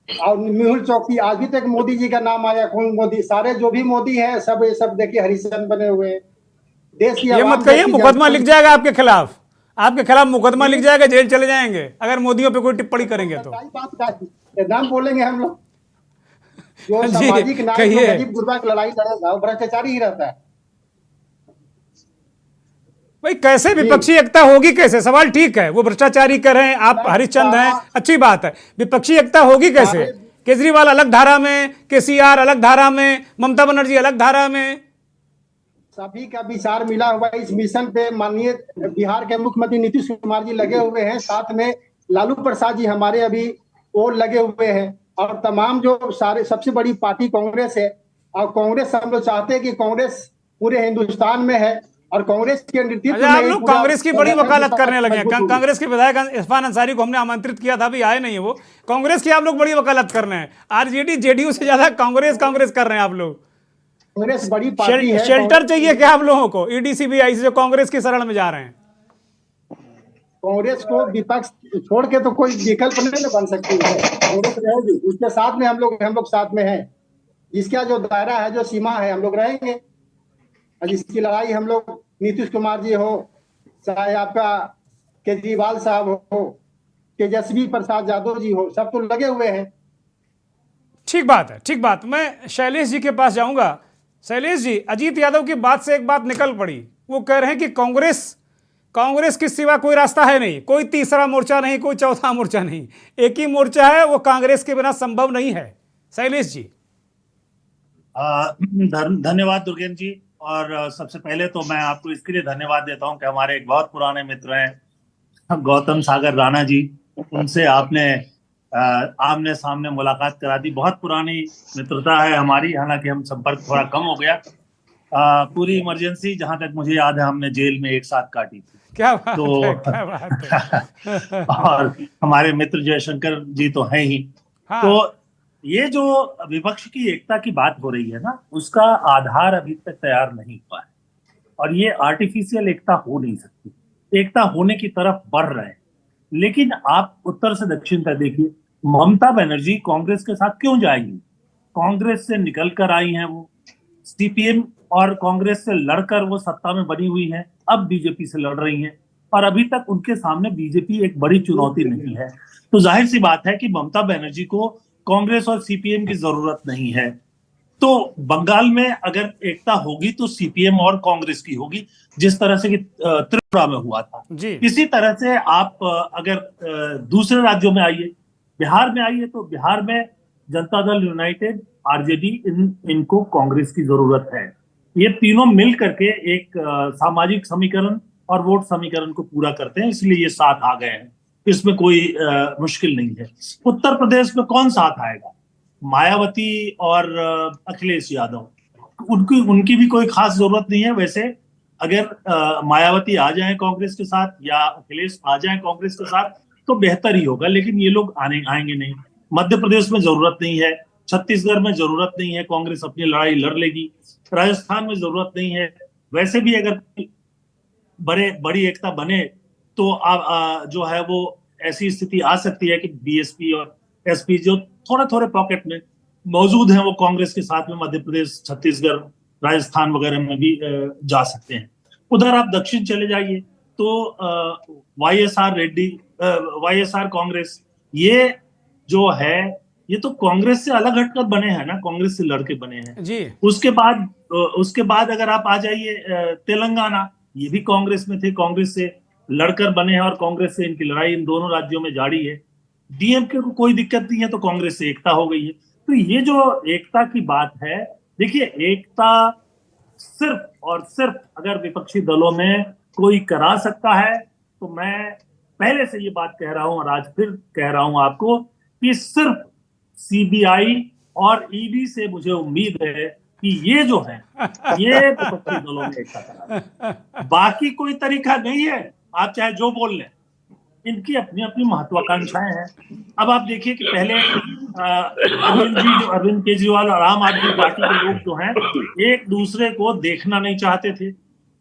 और मेहुल चौकसी, आज भी तक मोदी जी का नाम आया, कौन मोदी, सारे जो भी मोदी हैं सब ये सब देखिए हरिचंद बने हुए हैं। देश की ये मत कहिए मुकदमा लिख जाएगा आपके खिलाफ मुकदमा लिख जाएगा, जेल चले जाएंगे अगर मोदियों पे कोई टिप्पणी करेंगे तो। नाम बोलेंगे हम लोग। जो जी, सामाजिक न्याय, कहिए। गरीब गुरबा की लड़ाई लड़ेगा वो भ्रष्टाचारी ही रहता है। भाई कैसे विपक्षी एकता होगी? कैसे? सवाल ठीक है, वो भ्रष्टाचारी कर रहे हैं, आप हरिश्चंद हैं, अच्छी बात है। विपक्षी एकता होगी कैसे? केजरीवाल अलग धारा में, केसीआर अलग धारा में, ममता बनर्जी अलग धारा में। सभी का विचार मिला हुआ इस मिशन पे। माननीय बिहार के मुख्यमंत्री नीतीश कुमार जी लगे हुए हैं, साथ में लालू प्रसाद जी हमारे अभी वो लगे हुए हैं, और तमाम जो सारे सबसे बड़ी पार्टी कांग्रेस है। और कांग्रेस हम लोग चाहते हैं कि कांग्रेस पूरे हिंदुस्तान में है और कांग्रेस के नेतृत्व में आप लोग कांग्रेस की बड़ी वकालत करने लगे हैं। कांग्रेस के विधायक इरफान अंसारी को हमने आमंत्रित किया था, अभी आए नहीं है वो। कांग्रेस की आप लोग बड़ी वकालत कर रहे हैं। आरजेडी जेडीयू से ज्यादा कांग्रेस कर रहे हैं आप लोग। कांग्रेस बड़ी पार्टी है। शेल्टर चाहिए क्या आप लोगों को ईडी सीबीआई से, जो कांग्रेस की शरण में जा रहे हैं? कांग्रेस को विपक्ष छोड़ के तो कोई विकल्प नहीं बन सकती है। कांग्रेस रहेगी, उसके साथ में हम लोग साथ में हैं। जिसका जो दायरा है, जो सीमा है, हम लोग रहेंगे। और जिसकी लड़ाई हम लोग, नीतीश कुमार जी हो, चाहे आपका केजरीवाल साहब हो, तेजस्वी प्रसाद यादव जी हो, सब तो लगे हुए हैं। ठीक बात है, ठीक बात। मैं शैलेश जी के पास जाऊंगा। शैलेश जी, अजीत यादव की बात से एक बात निकल पड़ी। वो कह रहे हैं कि कांग्रेस के सिवा कोई रास्ता है नहीं, कोई तीसरा मोर्चा नहीं, कोई चौथा मोर्चा नहीं, एक ही मोर्चा है, वो कांग्रेस के बिना संभव नहीं है। शैलेश जी। धन्यवाद दुर्गेन जी। और सबसे पहले तो मैं आपको इसके लिए धन्यवाद देता हूं कि हमारे एक बहुत पुराने मित्र हैं गौतम सागर राणा जी, उनसे आपने आमने सामने मुलाकात करा दी। बहुत पुरानी मित्रता है हमारी, हालांकि हम संपर्क थोड़ा कम हो गया। पूरी इमरजेंसी जहां तक मुझे याद है हमने जेल में एक साथ काटी थी। क्या बात है, क्या बात है। और हमारे मित्र जयशंकर जी तो हैं ही। हाँ। तो ये जो विपक्ष की एकता की बात हो रही है ना, उसका आधार अभी तक तैयार नहीं हुआ है और ये आर्टिफिशियल एकता हो नहीं सकती। एकता होने की तरफ बढ़ रहे हैं, लेकिन आप उत्तर से दक्षिण तक देखिए, ममता बनर्जी कांग्रेस के साथ क्यों जाएंगी? कांग्रेस से निकल कर आई हैं वो, सीपीएम और कांग्रेस से लड़कर वो सत्ता में बनी हुई है, अब बीजेपी से लड़ रही हैं और अभी तक उनके सामने बीजेपी एक बड़ी चुनौती नहीं है। तो जाहिर सी बात है कि ममता बनर्जी को कांग्रेस और सीपीएम की जरूरत नहीं है। तो बंगाल में अगर एकता होगी तो सीपीएम और कांग्रेस की होगी, जिस तरह से कि त्रिपुरा में हुआ था। इसी तरह से आप अगर दूसरे राज्यों में आइए, बिहार में आइए, तो बिहार में जनता दल यूनाइटेड, आरजेडी, इनको कांग्रेस की जरूरत है। ये तीनों मिल करके एक सामाजिक समीकरण और वोट समीकरण को पूरा करते हैं, इसलिए ये साथ आ गए हैं। इसमें कोई मुश्किल नहीं है। उत्तर प्रदेश में कौन साथ आएगा? मायावती और अखिलेश यादव। उनकी उनकी भी कोई खास जरूरत नहीं है। वैसे अगर मायावती आ जाए कांग्रेस के साथ या अखिलेश आ जाए कांग्रेस के साथ तो बेहतर ही होगा, लेकिन ये लोग आएंगे नहीं। मध्य प्रदेश में जरूरत नहीं है, छत्तीसगढ़ में जरूरत नहीं है, कांग्रेस अपनी लड़ाई लड़ लेगी। राजस्थान में जरूरत नहीं है। वैसे भी अगर बड़ी एकता बने तो जो है वो ऐसी स्थिति आ सकती है कि बीएसपी और एसपी जो थोड़े थोड़े पॉकेट में मौजूद हैं वो कांग्रेस के साथ में मध्य प्रदेश, छत्तीसगढ़, राजस्थान वगैरह में भी जा सकते हैं। उधर आप दक्षिण चले जाइए तो वाईएसआर कांग्रेस, ये जो है ये तो कांग्रेस से अलग हटकर बने हैं ना, कांग्रेस से लड़के बने हैं जी। उसके बाद अगर आप आ जाइए तेलंगाना, ये भी कांग्रेस में थे, कांग्रेस से लड़कर बने हैं और कांग्रेस से इनकी लड़ाई इन दोनों राज्यों में जारी है। डीएमके को कोई दिक्कत नहीं है तो कांग्रेस से एकता हो गई है। तो ये जो एकता की बात है, देखिए एकता सिर्फ और सिर्फ अगर विपक्षी दलों में कोई करा सकता है तो मैं पहले से ये बात कह रहा हूं और आज फिर कह रहा हूं आपको कि सिर्फ सीबीआई और ईडी से मुझे उम्मीद है कि ये जो है ये विपक्षी दलों में एकता करा। बाकी कोई तरीका नहीं है, आप चाहे जो बोल लें, इनकी अपनी अपनी महत्वाकांक्षाएं हैं। अब आप देखिए कि पहले अरविंद केजरीवाल और आम आदमी पार्टी के लोग जो हैं एक दूसरे को देखना नहीं चाहते थे,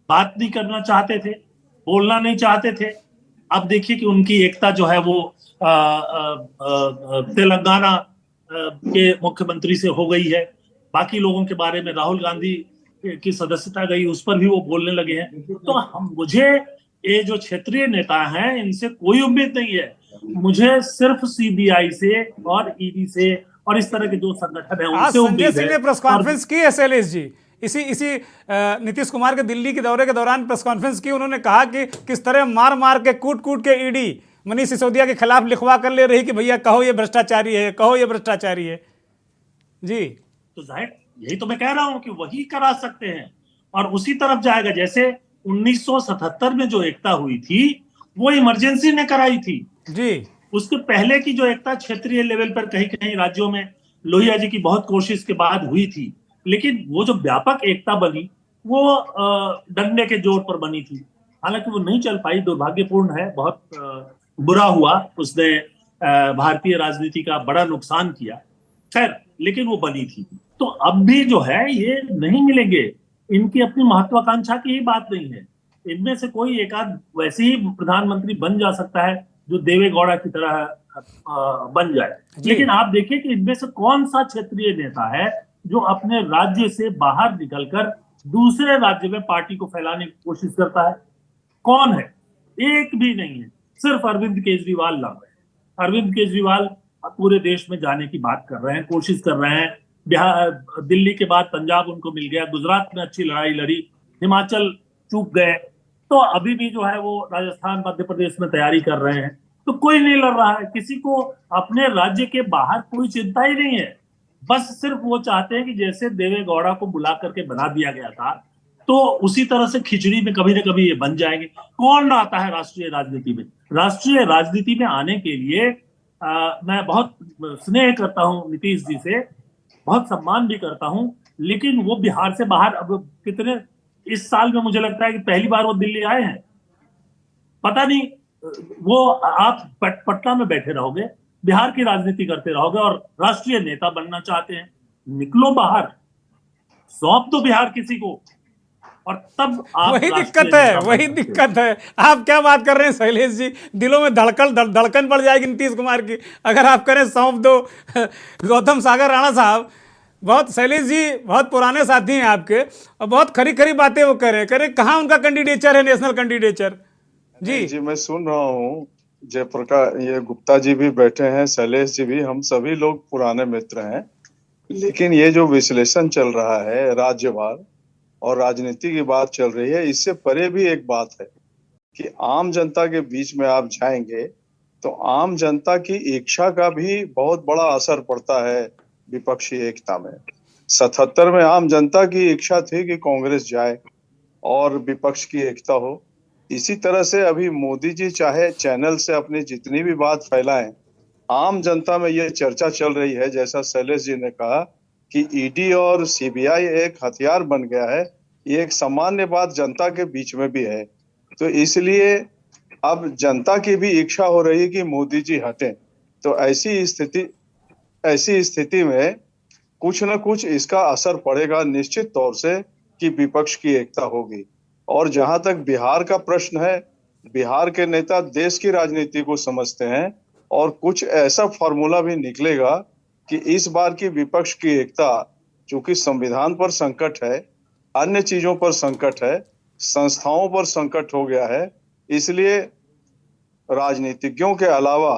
बात नहीं करना चाहते थे, बोलना नहीं चाहते थे। अब देखिए कि उनकी एकता जो है वो तेलंगाना के मुख्यमंत्री से हो गई है। बाकी लोगों के बारे में राहुल गांधी की सदस्यता गई, उस पर भी वो बोलने लगे हैं। तो मुझे ये जो क्षेत्रीय नेता हैं इनसे कोई उम्मीद नहीं है, मुझे सिर्फ सीबीआई से और ईडी से और इस तरह के जो संगठन है आज उनसे संजय उम्मीद सिंह ने है। प्रेस कॉन्फ्रेंस की है शैलेश जी, इसी नीतीश कुमार के दिल्ली के दौरे के दौरान प्रेस कॉन्फ्रेंस की। उन्होंने कहा कि किस तरह मार मार के कूट कूट के ईडी मनीष सिसोदिया के खिलाफ लिखवा कर ले रही कि भैया कहो ये भ्रष्टाचारी है, कहो ये भ्रष्टाचारी है। जी तो जाहिर यही तो मैं कह रहा हूं कि वही करा सकते हैं और उसी तरफ जाएगा। जैसे 1977 में जो एकता हुई थी वो इमरजेंसी ने कराई थी जी। उसके पहले की जो एकता क्षेत्रीय लेवल पर कहीं कहीं राज्यों में लोहिया जी की बहुत कोशिश के बाद हुई थी, लेकिन वो जो व्यापक एकता बनी वो डंडे के जोर पर बनी थी। हालांकि वो नहीं चल पाई, दुर्भाग्यपूर्ण है, बहुत बुरा हुआ, उसने भारतीय राजनीति का बड़ा नुकसान किया। खैर, लेकिन वो बनी थी। तो अब भी जो है ये नहीं मिलेंगे, इनकी अपनी महत्वाकांक्षा की ही बात नहीं है। इनमें से कोई एक आध वैसे ही प्रधानमंत्री बन जा सकता है जो देवे गौड़ा की तरह बन जाए, लेकिन आप देखिए कि इनमें से कौन सा क्षेत्रीय नेता है जो अपने राज्य से बाहर निकलकर दूसरे राज्य में पार्टी को फैलाने की कोशिश करता है? कौन है? एक भी नहीं है। सिर्फ अरविंद केजरीवाल लड़ रहे हैं। अरविंद केजरीवाल पूरे देश में जाने की बात कर रहे हैं, कोशिश कर रहे हैं। बिहार, दिल्ली के बाद पंजाब उनको मिल गया, गुजरात में अच्छी लड़ाई लड़ी, हिमाचल चूक गए, तो अभी भी जो है वो राजस्थान, मध्य प्रदेश में तैयारी कर रहे हैं। तो कोई नहीं लड़ रहा है, किसी को अपने राज्य के बाहर कोई चिंता ही नहीं है। बस सिर्फ वो चाहते हैं कि जैसे देवे गौड़ा को बुला करके बना दिया गया था तो उसी तरह से खिचड़ी में कभी ना कभी ये बन जाएंगे। कौन आता है राष्ट्रीय राजनीति में? राष्ट्रीय राजनीति में आने के लिए मैं बहुत स्नेह करता हूं नीतीश जी से, बहुत सम्मान भी करता हूं, लेकिन वो बिहार से बाहर अब कितने, इस साल में मुझे लगता है कि पहली बार वो दिल्ली आए हैं। पता नहीं, वो आप पटना में बैठे रहोगे, बिहार की राजनीति करते रहोगे और राष्ट्रीय नेता बनना चाहते हैं? निकलो बाहर, सौंप दो बिहार किसी को और तब आप वही दिक्कत है, वही दिक्कत है। आप क्या बात कर रहे हैं शैलेश जी? दिलों में धड़कन पड़ जाएगी नीतीश कुमार की अगर आप करें सौंप दो। गौतम सागर राणा साहब, बहुत, शैलेश जी बहुत पुराने साथी हैं आपके और बहुत खरी खरी बातें वो कह रहे हैं। कहाँ उनका कैंडिडेचर है, नेशनल कैंडिडेचर? जी मैं सुन रहा हूँ। जयप्रकाश, ये गुप्ता जी भी बैठे हैं, शैलेश जी भी, हम सभी लोग पुराने मित्र हैं। लेकिन ये जो विश्लेषण चल रहा है राज्यवार और राजनीति की बात चल रही है, इससे परे भी एक बात है कि आम जनता के बीच में आप जाएंगे तो आम जनता की इच्छा का भी बहुत बड़ा असर पड़ता है विपक्षी एकता में। 77 में आम जनता की इच्छा थी कि कांग्रेस जाए और विपक्ष की एकता हो। इसी तरह से अभी मोदी जी चाहे चैनल से अपनी जितनी भी बात फैलाएं, आम जनता में ये चर्चा चल रही है, जैसा शैलेश जी ने कहा कि ईडी और सीबीआई एक हथियार बन गया है, ये एक सामान्य बात जनता के बीच में भी है। तो इसलिए अब जनता की भी इच्छा हो रही है कि मोदी जी हटें। तो ऐसी स्थिति में कुछ न कुछ इसका असर पड़ेगा निश्चित तौर से कि विपक्ष की एकता होगी। और जहां तक बिहार का प्रश्न है, बिहार के नेता देश की राजनीति को समझते हैं और कुछ ऐसा फॉर्मूला भी निकलेगा कि इस बार की विपक्ष की एकता, चूंकि संविधान पर संकट है, अन्य चीजों पर संकट है, संस्थाओं पर संकट हो गया है, इसलिए राजनीतिज्ञों के अलावा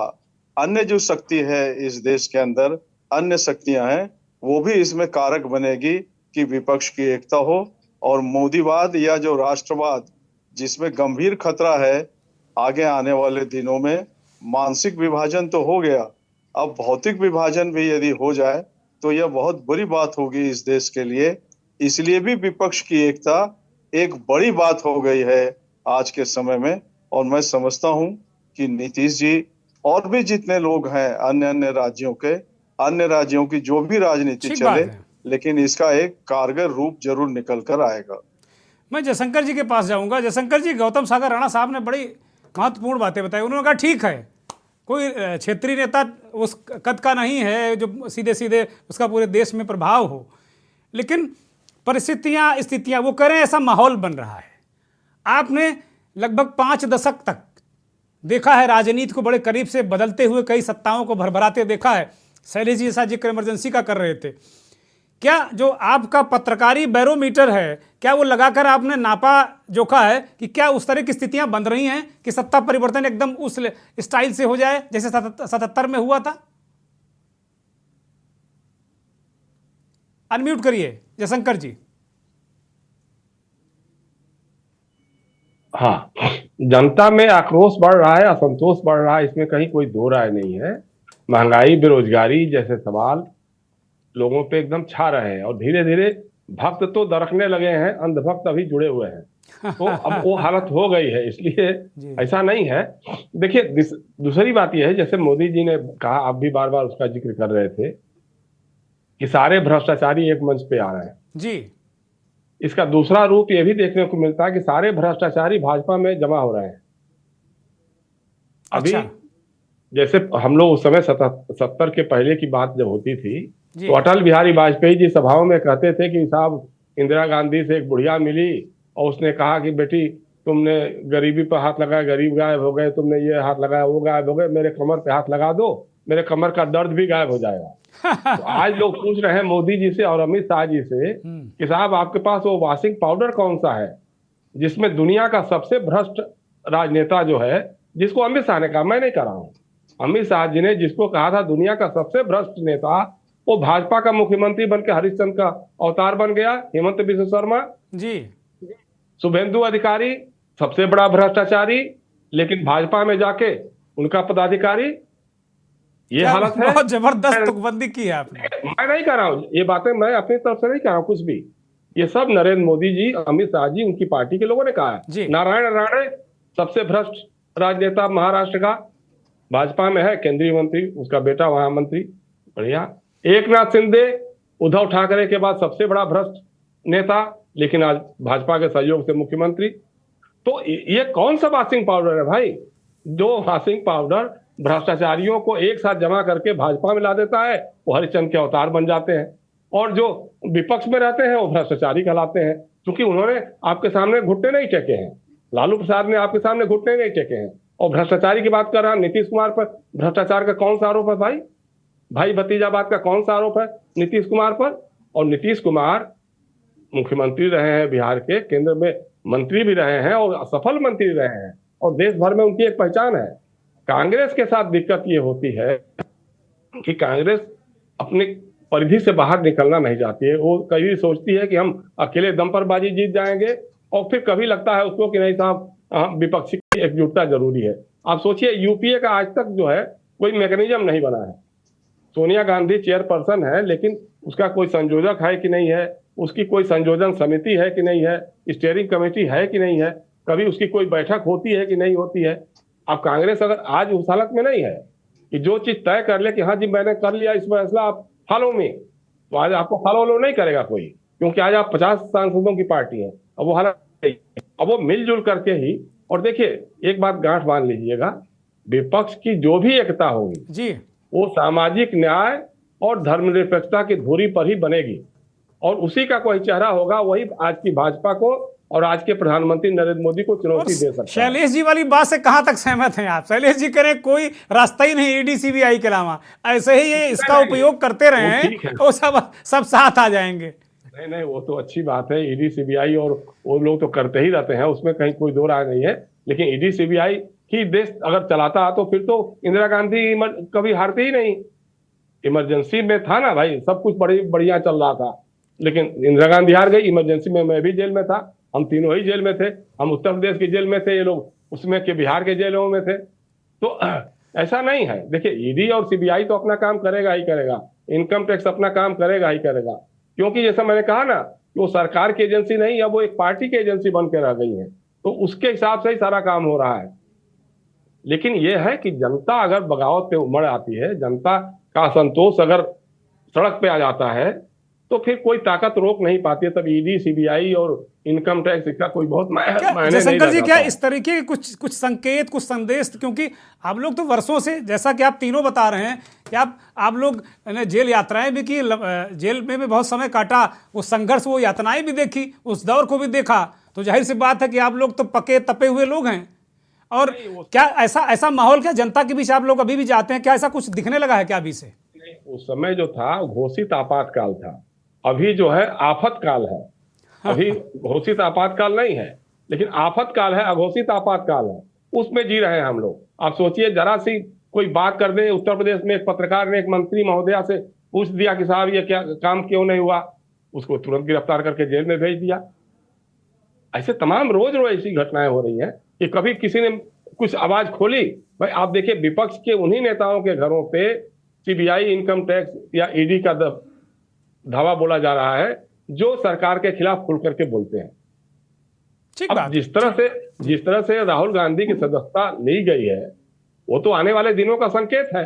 अन्य जो शक्ति है इस देश के अंदर, अन्य शक्तियां हैं, वो भी इसमें कारक बनेगी कि विपक्ष की एकता हो। और मोदीवाद या जो राष्ट्रवाद, जिसमें गंभीर खतरा है आगे आने वाले दिनों में, मानसिक विभाजन तो हो गया, अब भौतिक विभाजन भी यदि हो जाए तो यह बहुत बुरी बात होगी इस देश के लिए। इसलिए भी विपक्ष की एकता एक बड़ी बात हो गई है आज के समय में। और मैं समझता हूं कि नीतीश जी और भी जितने लोग हैं अन्य अन्य राज्यों की जो भी राजनीति ठीक बात चले, है। लेकिन इसका एक कारगर रूप जरूर निकल कर आएगा। मैं जयशंकर जी के पास जाऊंगा। जयशंकर जी, गौतम सागर राणा साहब ने बड़ी महत्वपूर्ण बातें बताई। उन्होंने कहा ठीक है, कोई क्षेत्रीय नेता उस कद का नहीं है जो सीधे सीधे उसका पूरे देश में प्रभाव हो, लेकिन परिस्थितियां, स्थितियां, वो करें, ऐसा माहौल बन रहा है। आपने लगभग 5 दशक तक देखा है, राजनीति को बड़े करीब से बदलते हुए, कई सत्ताओं को भरभराते देखा है। शैलेश जी जैसा जिक्र इमरजेंसी का कर रहे थे। क्या जो आपका पत्रकारी बैरोमीटर है, क्या वो लगाकर आपने नापा जोखा है कि क्या उस तरह की स्थितियां बन रही हैं कि सत्ता परिवर्तन एकदम उस स्टाइल से हो जाए जैसे 77 में हुआ था? अनम्यूट करिए जयशंकर जी। हाँ, जनता में आक्रोश बढ़ रहा है, असंतोष बढ़ रहा है, इसमें कहीं कोई दो राय नहीं है। महंगाई, बेरोजगारी जैसे सवाल लोगों पे एकदम छा रहे हैं और धीरे धीरे भक्त तो दरकने लगे हैं, अंधभक्त अभी जुड़े हुए हैं। तो अब वो हालत हो गई है, इसलिए ऐसा नहीं है। देखिए, दूसरी बात यह है, जैसे मोदी जी ने कहा, आप भी बार बार उसका जिक्र कर रहे थे कि सारे भ्रष्टाचारी एक मंच पे आ रहे हैं जी। इसका दूसरा रूप यह भी देखने को मिलता है कि सारे भ्रष्टाचारी भाजपा में जमा हो रहे हैं। अभी अच्छा। जैसे हम लोग उस समय 70 के पहले की बात जब होती थी तो अटल बिहारी वाजपेयी जी सभाओं में कहते थे कि साहब, इंदिरा गांधी से एक बुढ़िया मिली और उसने कहा कि बेटी, तुमने गरीबी पर हाथ लगाया, गरीब गायब हो गए, तुमने ये हाथ लगाया, वो गायब हो गए, मेरे कमर पे हाथ लगा दो, मेरे कमर का दर्द भी गायब हो जाएगा। तो आज लोग पूछ रहे हैं मोदी जी से और अमित शाह जी से कि साहब, आपके पास वो वॉशिंग पाउडर कौन सा है जिसमें दुनिया का सबसे भ्रष्ट राजनेता जो है, जिसको अमित शाह ने कहा, मैं नहीं कह रहा हूं, अमित शाह जी ने जिसको कहा था दुनिया का सबसे भ्रष्ट नेता, वो भाजपा का मुख्यमंत्री बनकर हरिश्चंद्र का अवतार बन गया। हेमंत बिश्व शर्मा जी, शुभेंदु अधिकारी सबसे बड़ा भ्रष्टाचारी, लेकिन भाजपा में जाके उनका पदाधिकारी। ये हालत है। बहुत जबरदस्त तुकबंदी की है आपने। मैं नहीं कह रहा हूं ये बातें, मैं अपनी तरफ से नहीं कह रहा हूं कुछ भी। ये सब नरेंद्र मोदी जी, अमित शाह जी, उनकी पार्टी के लोगों ने कहा है। नारायण राणे सबसे भ्रष्ट राजनेता महाराष्ट्र का, भाजपा में है, केंद्रीय मंत्री, उसका बेटा वहां मंत्री, बढ़िया। एकनाथ शिंदे उद्धव ठाकरे के बाद सबसे बड़ा भ्रष्ट नेता, लेकिन आज भाजपा के सहयोग से मुख्यमंत्री। तो ये कौन सा वॉशिंग पाउडर है भाई, जो वॉशिंग पाउडर भ्रष्टाचारियों को एक साथ जमा करके भाजपा में ला देता है, वो हरिश्चंद्र के अवतार बन जाते हैं, और जो विपक्ष में रहते हैं वो भ्रष्टाचारी कहलाते हैं, क्योंकि उन्होंने आपके सामने घुटने नहीं टेके हैं। लालू प्रसाद ने आपके सामने घुटने नहीं टेके हैं। और भ्रष्टाचारी की बात कर रहा, नीतीश कुमार पर भ्रष्टाचार का कौन सा आरोप है भाई? भाई भतीजाबाद का कौन सा आरोप है नीतीश कुमार पर? और नीतीश कुमार मुख्यमंत्री रहे हैं बिहार के, केंद्र में मंत्री भी रहे हैं और सफल मंत्री रहे हैं, और देश भर में उनकी एक पहचान है। कांग्रेस के साथ दिक्कत ये होती है कि कांग्रेस अपनी परिधि से बाहर निकलना नहीं चाहती है। वो कभी सोचती है कि हम अकेले दम पर बाजी जीत जाएंगे, और फिर कभी लगता है उसको कि नहीं साहब, विपक्षी की एकजुटता जरूरी है। आप सोचिए, यूपीए का आज तक जो है कोई मैकेनिज्म नहीं बना है। सोनिया गांधी चेयरपर्सन है, लेकिन उसका कोई संयोजक है कि नहीं है, उसकी कोई संयोजन समिति है कि नहीं है, स्टीयरिंग कमेटी है कि नहीं है, कभी उसकी कोई बैठक होती है कि नहीं होती है। अब कांग्रेस अगर आज उस हालत में नहीं है कि जो चीज तय कर ले कि हाँ जी मैंने कर लिया इस फैसला, आप फॉलो में, तो आज आपको फॉलो नहीं करेगा कोई, क्योंकि आज आप 50 सांसदों की पार्टी है। अब वो हालत नहीं है। अब वो मिलजुल करके ही, और देखिए एक बात गांठ बांध लीजिएगा, विपक्ष की जो भी एकता होगी जी, वो सामाजिक न्याय और धर्मनिरपेक्षता की धुरी पर ही बनेगी, और उसी का कोई चेहरा होगा, वही आज की भाजपा को और आज के प्रधानमंत्री नरेंद्र मोदी को और चुनौती दे सकता है। शैलेश जी वाली बात से कहां तक सहमत हैं आप? शैलेश जी करें कोई रास्ता ही नहीं ईडी सीबीआई के अलावा, ऐसे ही ये इसका उपयोग करते रहे वो हैं ठीक है। तो सब साथ आ जाएंगे। नहीं नहीं, वो तो अच्छी बात है, ईडी सीबीआई और वो लोग तो करते ही रहते हैं, उसमें कहीं कोई दो राय नहीं है। लेकिन ईडी सीबीआई ही देश अगर चलाता तो फिर तो इंदिरा गांधी कभी हारती ही नहीं। इमरजेंसी में था ना भाई, सब कुछ बड़ी बढ़िया चल रहा था, लेकिन इंदिरा गांधी हार गई। इमरजेंसी में मैं भी जेल में था, हम तीनों ही जेल में थे, हम उत्तर प्रदेश की जेल में थे, ये लोग उसमें के बिहार के जेलों में थे। तो ऐसा नहीं है। देखिए ईडी और सीबीआई तो अपना काम करेगा ही करेगा, इनकम टैक्स अपना काम करेगा ही करेगा, क्योंकि जैसा मैंने कहा ना कि वो सरकार की एजेंसी नहीं, अब वो एक पार्टी की एजेंसी बन के रह गई है, तो उसके हिसाब से ही सारा काम हो रहा है। लेकिन यह है कि जनता अगर बगावत पे उमड़ आती है, जनता का असंतोष अगर सड़क पे आ जाता है, तो फिर कोई ताकत रोक नहीं पाती है। तब ईडी सीबीआई और इनकम टैक्स इसका कोई बहुत क्या मायने जयशंकर नहीं जी, क्या लगाता। इस तरीके के कुछ संकेत, कुछ संदेश, क्योंकि आप लोग तो वर्षों से, जैसा कि आप तीनों बता रहे हैं कि आप लोग ने जेल यात्राएं भी की, जेल में भी बहुत समय काटा, वो संघर्ष, वो यातनाएं भी देखी, उस दौर को भी देखा, तो जाहिर सी बात है कि आप लोग तो पके तपे हुए लोग हैं। और क्या ऐसा माहौल, क्या जनता के बीच आप लोग अभी भी जाते हैं, क्या ऐसा कुछ दिखने लगा है क्या अभी से? उस समय जो था घोषित आपातकाल था, अभी जो है आफत काल है। अभी घोषित आपातकाल नहीं है, लेकिन आफत काल है, अघोषित आपातकाल है, उसमें जी रहे हैं हम लोग। आप सोचिए, जरा सी कोई बात कर दे, उत्तर प्रदेश में एक पत्रकार ने एक मंत्री महोदया से पूछ दिया कि साहब ये क्या काम क्यों नहीं हुआ, उसको तुरंत गिरफ्तार करके जेल में भेज दिया। ऐसे तमाम रोज रोज ऐसी घटनाएं हो रही हैं कि कभी किसी ने कुछ आवाज खोली। भाई आप देखिए, विपक्ष के उन्हीं नेताओं के घरों पे सीबीआई, इनकम टैक्स या ईडी का धावा बोला जा रहा है, जो सरकार के खिलाफ खुल करके बोलते हैं। ठीक अब बात। जिस तरह से राहुल गांधी की सदस्यता ली गई है, वो तो आने वाले दिनों का संकेत है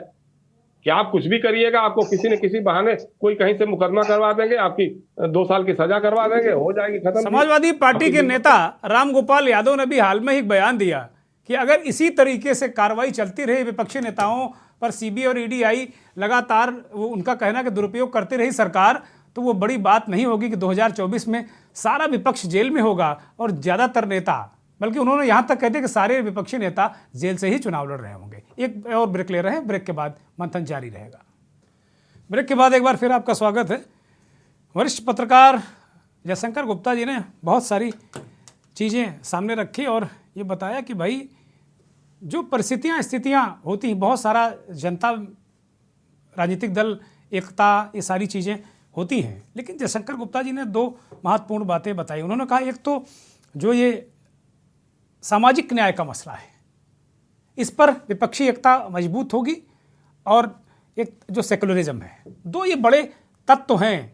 कि आप कुछ भी करिएगा, आपको किसी न किसी बहाने कोई कहीं से मुकदमा करवा देंगे, आपकी 2 साल की सजा करवा देंगे, हो जाएगी खत्म। समाजवादी पार्टी के नेता राम गोपाल यादव ने भी हाल में ही बयान दिया कि अगर इसी तरीके से कार्रवाई चलती रही, विपक्षी नेताओं पर सीबीआई और ईडी लगातार, वो उनका कहना कि दुरुपयोग करती रही सरकार, तो वो बड़ी बात नहीं होगी कि 2024 में सारा विपक्ष जेल में होगा और ज़्यादातर नेता, बल्कि उन्होंने यहाँ तक कहते कि सारे विपक्षी नेता जेल से ही चुनाव लड़ रहे होंगे। एक और ब्रेक ले रहे हैं, ब्रेक के बाद मंथन जारी रहेगा। ब्रेक के बाद एक बार फिर आपका स्वागत है। वरिष्ठ पत्रकार जयशंकर गुप्ता जी ने बहुत सारी चीज़ें सामने रखी और ये बताया कि भाई जो परिस्थितियाँ, स्थितियाँ होती हैं, बहुत सारा जनता, राजनीतिक दल, एकता, ये सारी चीज़ें होती हैं, लेकिन जयशंकर गुप्ता जी ने 2 महत्वपूर्ण बातें बताई। उन्होंने कहा, एक तो जो ये सामाजिक न्याय का मसला है, इस पर विपक्षी एकता मजबूत होगी, और एक जो सेकुलरिज्म है, 2 ये बड़े तत्व हैं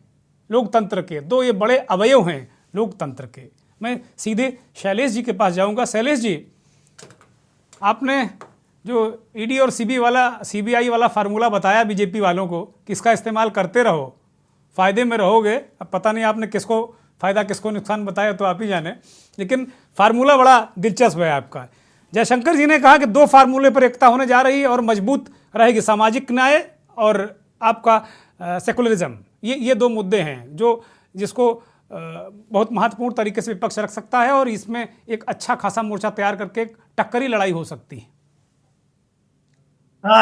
लोकतंत्र के, 2 ये बड़े अवयव हैं लोकतंत्र के। मैं सीधे शैलेश जी के पास जाऊंगा। शैलेश जी, आपने जो ईडी और सीबीआई वाला फार्मूला बताया बीजेपी वालों को कि इसका इस्तेमाल करते रहो, फ़ायदे में रहोगे, अब पता नहीं आपने किसको फ़ायदा किसको नुकसान बताया तो आप ही जाने, लेकिन फार्मूला बड़ा दिलचस्प है आपका। जयशंकर जी ने कहा कि 2 फार्मूले पर एकता होने जा रही है और मजबूत रहेगी, सामाजिक न्याय और आपका सेकुलरिज्म। ये 2 मुद्दे हैं जिसको बहुत महत्वपूर्ण तरीके से विपक्ष रख सकता है, और इसमें एक अच्छा खासा मोर्चा तैयार करके एक टक्करी लड़ाई हो सकती है।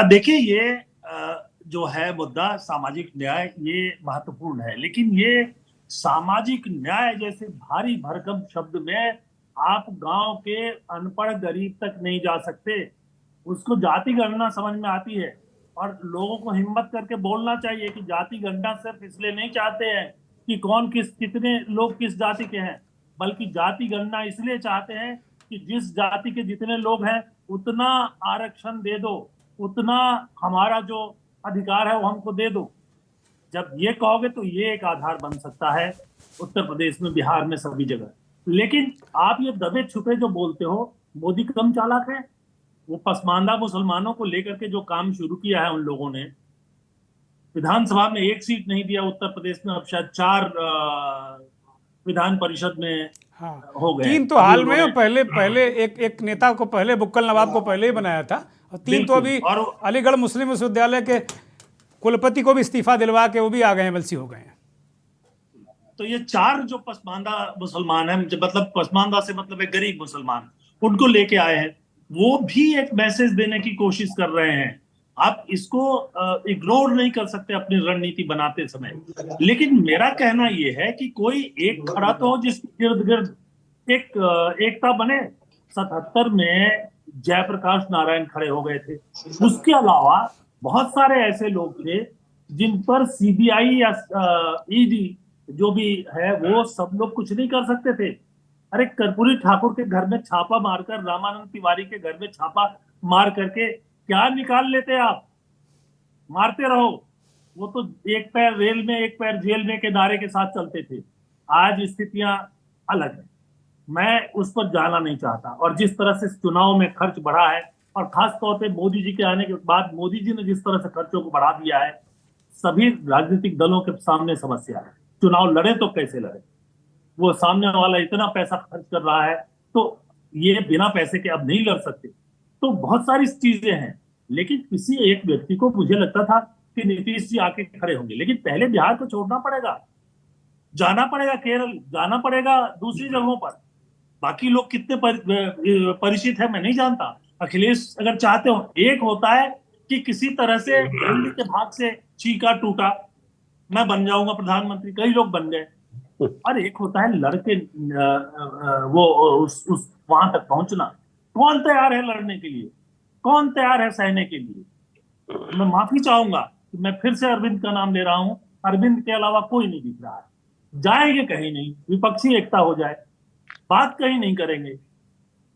देखिए, ये जो है मुद्दा सामाजिक न्याय, ये महत्वपूर्ण है, लेकिन ये सामाजिक न्याय जैसे भारी भरकम शब्द में आप गांव के अनपढ़ गरीब तक नहीं जा सकते। उसको जाति गणना समझ में आती है, और लोगों को हिम्मत करके बोलना चाहिए कि जाति गणना सिर्फ इसलिए नहीं चाहते हैं कि कितने लोग किस जाति के हैं, बल्कि जाति गणना इसलिए चाहते हैं कि जिस जाति के जितने लोग हैं उतना आरक्षण दे दो, उतना हमारा जो अधिकार है वो हमको दे दो। जब ये कहोगे तो ये एक आधार बन सकता है उत्तर प्रदेश में, बिहार में, सभी जगह। लेकिन आप ये दबे छुपे जो बोलते हो, मोदी कम चालाक है? वो पसमानदा मुसलमानों को लेकर के जो काम शुरू किया है उन लोगों ने, विधानसभा में एक सीट नहीं दिया उत्तर प्रदेश में, अब शायद 4 विधान परिषद में हाँ, हो गए। 3 तो हाल में, उन्होंने- पहले पहले एक नेता को पहले बुक्कल नवाब को पहले ही बनाया था, और 3 तो बिल्कुल, अभी और- अलीगढ़ मुस्लिम विश्वविद्यालय के कुलपति को भी इस्तीफा दिलवा के वो भी आ गए, एमएलसी हो गए हैं। तो ये 4 जो पसमानदा मुसलमान हैं, मतलब पसमानदा से मतलब एक गरीब मुसलमान, उनको लेके आए हैं, वो भी एक मैसेज देने की कोशिश कर रहे हैं। आप इसको इग्नोर नहीं कर सकते अपनी रणनीति बनाते समय। लेकिन मेरा कहना यह है कि कोई एक खड़ा तो हो जिसके इर्द गिर्द एकता बने। 77 में जयप्रकाश नारायण खड़े हो गए थे, उसके अलावा बहुत सारे ऐसे लोग थे जिन पर सीबीआई या ईडी जो भी है वो सब लोग कुछ नहीं कर सकते थे। अरे कर्पूरी ठाकुर के घर में छापा मारकर, रामानंद तिवारी के घर में छापा मार करके क्या निकाल लेते आप? मारते रहो। वो तो एक पैर रेल में एक पैर जेल में के नारे के साथ चलते थे। आज स्थितियां अलग है, मैं उस पर जाना नहीं चाहता। और जिस तरह से चुनाव में खर्च बढ़ा है, और खास तौर पे मोदी जी के आने के बाद मोदी जी ने जिस तरह से खर्चों को बढ़ा दिया है, सभी राजनीतिक दलों के सामने समस्या है। चुनाव लड़े तो कैसे लड़े? वो सामने वाला इतना पैसा खर्च कर रहा है तो ये बिना पैसे के अब नहीं लड़ सकते। तो बहुत सारी चीजें हैं, लेकिन किसी एक व्यक्ति को मुझे लगता था कि नीतीश जी आके खड़े होंगे, लेकिन पहले बिहार को छोड़ना पड़ेगा, जाना पड़ेगा केरल, जाना पड़ेगा दूसरी जगहों पर। बाकी लोग कितने परिचित है मैं नहीं जानता। अखिलेश अगर चाहते हो, एक होता है कि किसी तरह से दिल्ली के भाग से चीका टूटा, मैं बन जाऊंगा प्रधानमंत्री, कई लोग बन गए। और एक होता है लड़के वो उस वहां तक पहुंचना। कौन तैयार है लड़ने के लिए? कौन तैयार है सहने के लिए? मैं माफी चाहूंगा कि मैं फिर से अरविंद का नाम ले रहा हूं, अरविंद के अलावा कोई नहीं दिख रहा है। जाएंगे कहीं नहीं, विपक्षी एकता हो जाए, बात कहीं नहीं करेंगे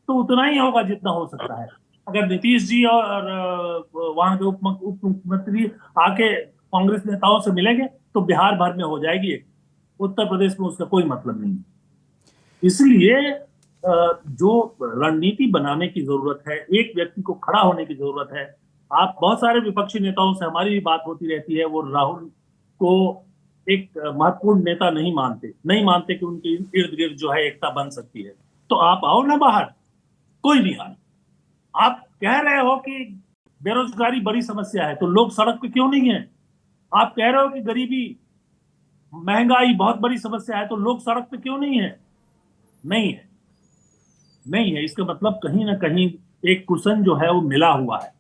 तो उतना ही होगा जितना हो सकता है। अगर नीतीश जी और वहां के उप मुख्यमंत्री आके कांग्रेस नेताओं से मिलेंगे तो बिहार भर में हो जाएगी एक, उत्तर प्रदेश में उसका कोई मतलब नहीं। इसलिए जो रणनीति बनाने की जरूरत है, एक व्यक्ति को खड़ा होने की जरूरत है। आप बहुत सारे विपक्षी नेताओं से हमारी भी बात होती रहती है, वो राहुल को एक महत्वपूर्ण नेता नहीं मानते कि उनके इर्द गिर्द जो है एकता बन सकती है। तो आप आओ ना बाहर, कोई नहीं आ। आप कह रहे हो कि बेरोजगारी बड़ी समस्या है, तो लोग सड़क पे क्यों नहीं है? आप कह रहे हो कि गरीबी महंगाई बहुत बड़ी समस्या है, तो लोग सड़क पे क्यों नहीं है? नहीं है। इसका मतलब कहीं ना कहीं एक कुशन जो है वो मिला हुआ है,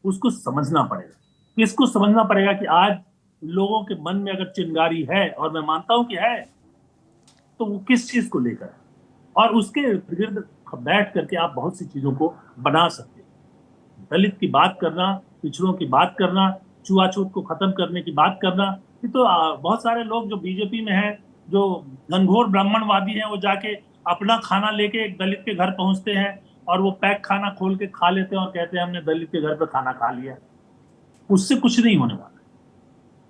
उसको समझना पड़ेगा। इसको समझना पड़ेगा कि आज लोगों के मन में अगर चिंगारी है, और मैं मानता हूं कि है, तो वो किस चीज को लेकर है, और उसके इर्द गिर्द बैठ करके आप बहुत सी चीजों को बना सकते हैं। दलित की बात करना, पिछड़ों की बात करना, छुआछूत को खत्म करने की बात करना, ये तो बहुत सारे लोग जो बीजेपी में हैं, जो घनघोर ब्राह्मणवादी हैं, वो जाके अपना खाना लेके एक दलित के घर पहुंचते हैं और वो पैक खाना खोल के खा लेते हैं और कहते हैं हमने दलित के घर पर खाना खा लिया। उससे कुछ नहीं होने वाला।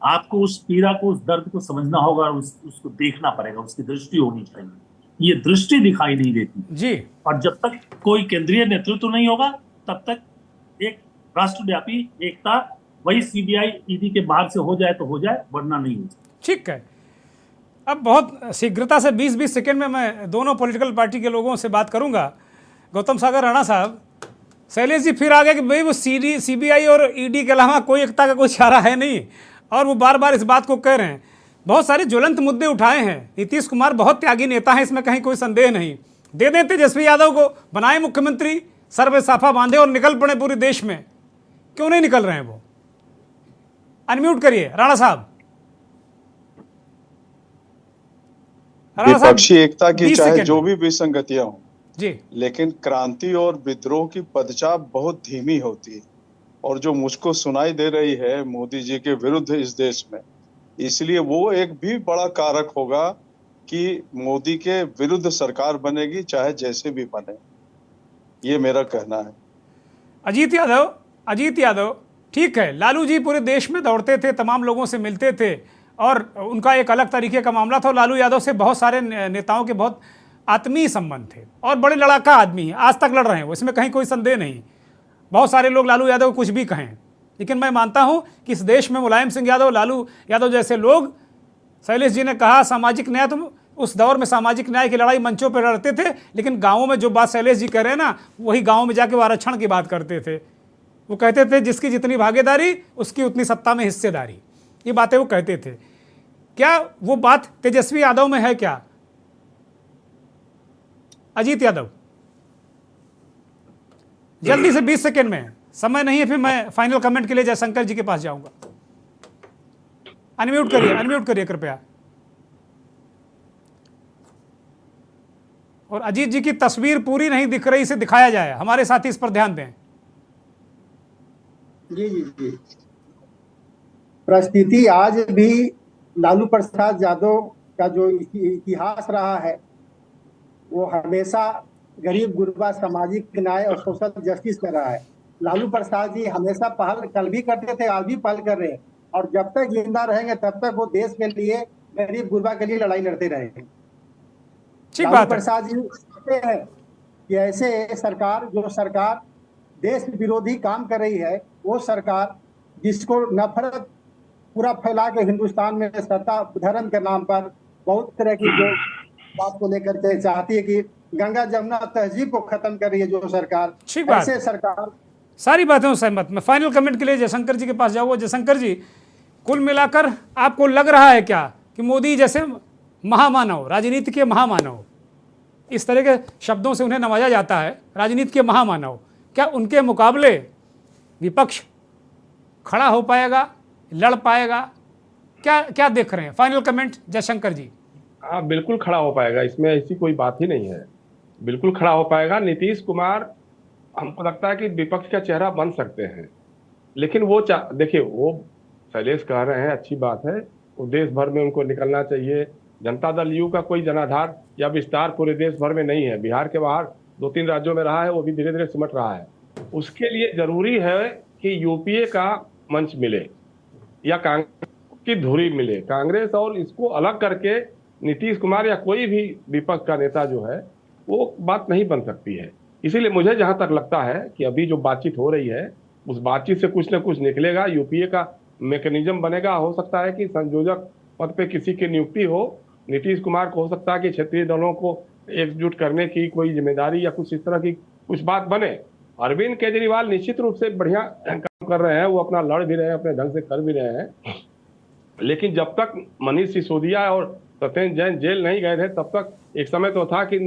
आपको उस पीड़ा को, उस दर्द को समझना होगा और उसको देखना पड़ेगा, उसकी दृष्टि होनी चाहिए। ये दृष्टि दिखाई नहीं देती जी। और जब तक कोई केंद्रीय नेतृत्व नहीं होगा तब तक एक राष्ट्रव्यापी एकता, वही सीबीआई ईडी के बाहर से हो जाए तो हो जाए, वरना नहीं हो जाए। ठीक है, अब बहुत शीघ्रता से 20-20 सेकंड में मैं दोनों पॉलिटिकल पार्टी के लोगों से बात करूंगा। गौतम सागर राणा साहब, शैलेश जी फिर आ गए कि भाई वो सीबीआई और ईडी के अलावा कोई एकता का कोई चारा है नहीं, और वो बार बार इस बात को कह रहे हैं। बहुत सारे ज्वलंत मुद्दे उठाए हैं। नीतीश कुमार बहुत त्यागी नेता हैं, इसमें कहीं कोई संदेह नहीं। दे दें तेजस्वी यादव को, बनाए मुख्यमंत्री, सर पे साफा बांधे और निकल पड़े पूरे देश में। क्यों नहीं निकल रहे हैं वो? अनम्यूट करिए राणा साहब। विपक्षी एकता की चाहे जो भी विसंगतियां हों जी, लेकिन क्रांति और विद्रोह की पदचाप बहुत धीमी होती है, और जो मुझको सुनाई दे रही है मोदी जी के विरुद्ध इस देश में, इसलिए वो एक भी बड़ा कारक होगा कि मोदी के विरुद्ध सरकार बनेगी, चाहे जैसे भी बने। ये मेरा कहना है। अजीत यादव ठीक है, लालू जी पूरे देश में दौड़ते थे, तमाम लोगों से मिलते थे, और उनका एक अलग तरीके का मामला था। लालू यादव से बहुत सारे नेताओं के बहुत आत्मीय संबंध थे, और बड़े लड़ाका आदमी हैं, आज तक लड़ रहे हैं वो, इसमें कहीं कोई संदेह नहीं। बहुत सारे लोग लालू यादव को कुछ भी कहें, लेकिन मैं मानता हूं कि इस देश में मुलायम सिंह यादव, लालू यादव जैसे लोग, शैलेश जी ने कहा सामाजिक न्याय, तो उस दौर में सामाजिक न्याय की लड़ाई मंचों पर लड़ते थे, लेकिन गांवों में जो बात शैलेश जी कह रहे हैं ना, वही गांवों में जाके वो आरक्षण की बात करते थे। वो कहते थे जिसकी जितनी भागीदारी उसकी उतनी सत्ता में हिस्सेदारी, ये बातें वो कहते थे। क्या वो बात तेजस्वी यादव में है क्या? अजीत यादव, जल्दी से 20 सेकेंड में, समय नहीं है, फिर मैं फाइनल कमेंट के लिए जयशंकर जी के पास जाऊंगा। अनम्यूट करिए कृपया। और अजीत जी की तस्वीर पूरी नहीं दिख रही, इसे दिखाया जाए, हमारे साथी इस पर ध्यान दें। जी। परिस्थिति आज भी लालू प्रसाद यादव का जो इतिहास रहा है, वो हमेशा गरीब गुरबा, सामाजिक न्याय और सोशल जस्टिस का रहा है। लालू प्रसाद जी हमेशा पहल कल भी करते थे, आज भी पहल कर रहे हैं, और जब तक जिंदा रहेंगे तब तक वो देश के लिए, गरीब गुरबा के लिए लड़ाई लड़ते रहेंगे। लालू प्रसाद जी कहते हैं कि ऐसे सरकार, जो सरकार देश विरोधी काम कर रही है, वो सरकार जिसको नफरत पूरा फैला के हिंदुस्तान में सत्ता धारण के नाम पर बहुत तरह की जो बात को लेकर के चाहती है कि गंगा जमुना तहजीब को खत्म कर रही है जो सरकार, ऐसे सरकार। सारी बातों से सहमत। मैं फाइनल कमेंट के लिए जयशंकर जी के पास जाऊंगा। जयशंकर जी, कुल मिलाकर आपको लग रहा है क्या कि मोदी जैसे महामानव, राजनीति के महामानव, इस तरह के शब्दों से उन्हें नवाजा जाता है, राजनीति के महामानव, क्या उनके मुकाबले विपक्ष खड़ा हो पाएगा, लड़ पाएगा? क्या देख रहे हैं? फाइनल कमेंट जयशंकर जी। हाँ, बिल्कुल खड़ा हो पाएगा, इसमें ऐसी कोई बात ही नहीं है, बिल्कुल खड़ा हो पाएगा। नीतीश कुमार हमको लगता है कि विपक्ष का चेहरा बन सकते हैं, लेकिन वो देखिए, वो शैलेश कह रहे हैं, अच्छी बात है, वो देश भर में उनको निकलना चाहिए। जनता दल यू का कोई जनाधार या विस्तार पूरे देश भर में नहीं है, बिहार के बाहर 2-3 राज्यों में रहा है, वो भी धीरे धीरे सिमट रहा है। उसके लिए जरूरी है कि यूपीए का मंच मिले या कांग्रेस की धुरी मिले। कांग्रेस और इसको अलग करके नीतीश कुमार या कोई भी विपक्ष का नेता जो है, वो बात नहीं बन सकती है। इसीलिए मुझे जहां तक लगता है कि अभी जो बातचीत हो रही है, उस बातचीत से कुछ न कुछ निकलेगा, यूपीए का मैकेनिज्म बनेगा। हो सकता है कि संयोजक पद पे किसी की नियुक्ति हो, नीतीश कुमार को हो सकता है कि क्षेत्रीय दलों को एकजुट करने की कोई जिम्मेदारी या कुछ इस तरह की कुछ बात बने। अरविंद केजरीवाल निश्चित रूप से बढ़िया काम कर रहे हैं, वो अपना लड़ भी रहे हैं, अपने ढंग से कर भी रहे हैं, लेकिन जब तक मनीष सिसोदिया और सत्येंद्र जैन जेल नहीं गए थे, तब तक एक समय तो था कि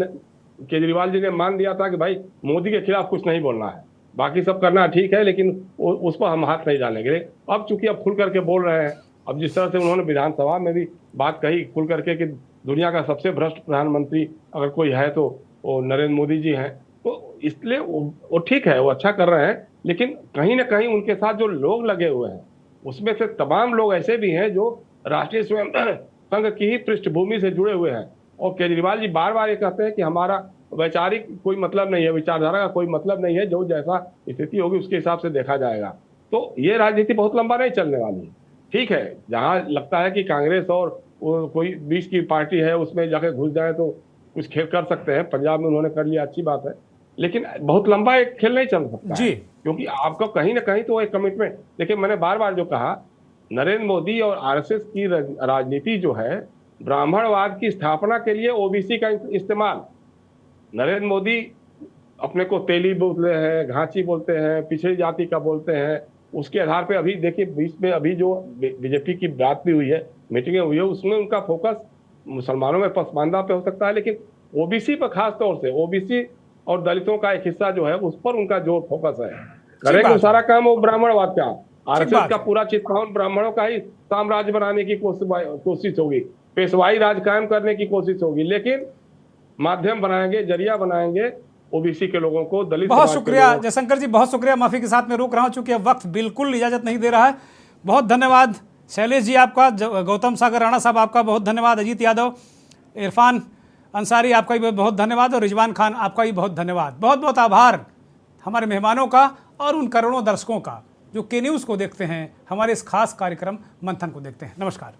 केजरीवाल जी ने मान दिया था कि भाई मोदी के खिलाफ कुछ नहीं बोलना है, बाकी सब करना ठीक है, लेकिन उस पर हम हाथ नहीं डालेंगे। अब चूंकि अब खुल करके बोल रहे हैं, अब जिस तरह से उन्होंने विधानसभा में भी बात कही खुल करके कि दुनिया का सबसे भ्रष्ट प्रधानमंत्री अगर कोई है तो वो नरेंद्र मोदी जी हैं, तो इसलिए वो ठीक है, वो अच्छा कर रहे हैं, लेकिन कहीं ना कहीं उनके साथ जो लोग लगे हुए हैं, उसमें से तमाम लोग ऐसे भी हैं जो राष्ट्रीय स्वयं संघ की ही पृष्ठभूमि से जुड़े हुए हैं। और केजरीवाल जी बार बार ये कहते हैं कि हमारा वैचारिक कोई मतलब नहीं है, विचारधारा का कोई मतलब नहीं है, जो जैसा स्थिति होगी उसके हिसाब से देखा जाएगा। तो ये राजनीति बहुत लंबा नहीं चलने वाली है। ठीक है, जहां लगता है कि कांग्रेस और कोई बीच की पार्टी है उसमें जाके घुस जाए तो कुछ खेल कर सकते हैं, पंजाब में उन्होंने कर लिया, अच्छी बात है, लेकिन बहुत लंबा एक खेल नहीं चल सकता जी, क्योंकि आपको कहीं ना कहीं तो एक कमिटमेंट। देखिए, मैंने बार बार जो कहा, नरेंद्र मोदी और आरएसएस की राजनीति जो है, ब्राह्मणवाद की स्थापना के लिए ओबीसी का इस्तेमाल। नरेंद्र मोदी अपने को तेली बोलते हैं, घांची बोलते हैं, पिछड़ी जाति का बोलते हैं, उसके आधार पे अभी देखिए बीच में अभी जो बीजेपी की बात भी हुई है, मीटिंगें हुई है, उसमें उनका फोकस मुसलमानों में पसमानदा पे हो सकता है, लेकिन ओबीसी पर खास तौर से, ओबीसी और दलितों का एक हिस्सा जो है उस पर उनका जोर फोकस है। करेंगे सारा काम वो ब्राह्मणवाद का, आरएसएस का पूरा चित्तौन ब्राह्मणों का ही साम्राज्य बनाने की कोशिश होगी, पेशवाई राज कायम करने की कोशिश होगी, लेकिन माध्यम बनाएंगे, जरिया बनाएंगे ओबीसी के लोगों को, दलित। बहुत शुक्रिया जयशंकर जी, बहुत शुक्रिया। माफी के साथ में रोक रहा हूं चूंकि वक्त बिल्कुल इजाजत नहीं दे रहा है। बहुत धन्यवाद शैलेश जी आपका, गौतम सागर राणा साहब आपका बहुत धन्यवाद, अजीत यादव, इरफान अंसारी आपका भी बहुत धन्यवाद, और रिजवान खान आपका भी बहुत धन्यवाद। बहुत बहुत आभार हमारे मेहमानों का और उन करोड़ों दर्शकों का जो के न्यूज़ को देखते हैं, हमारे इस खास कार्यक्रम मंथन को देखते हैं। नमस्कार।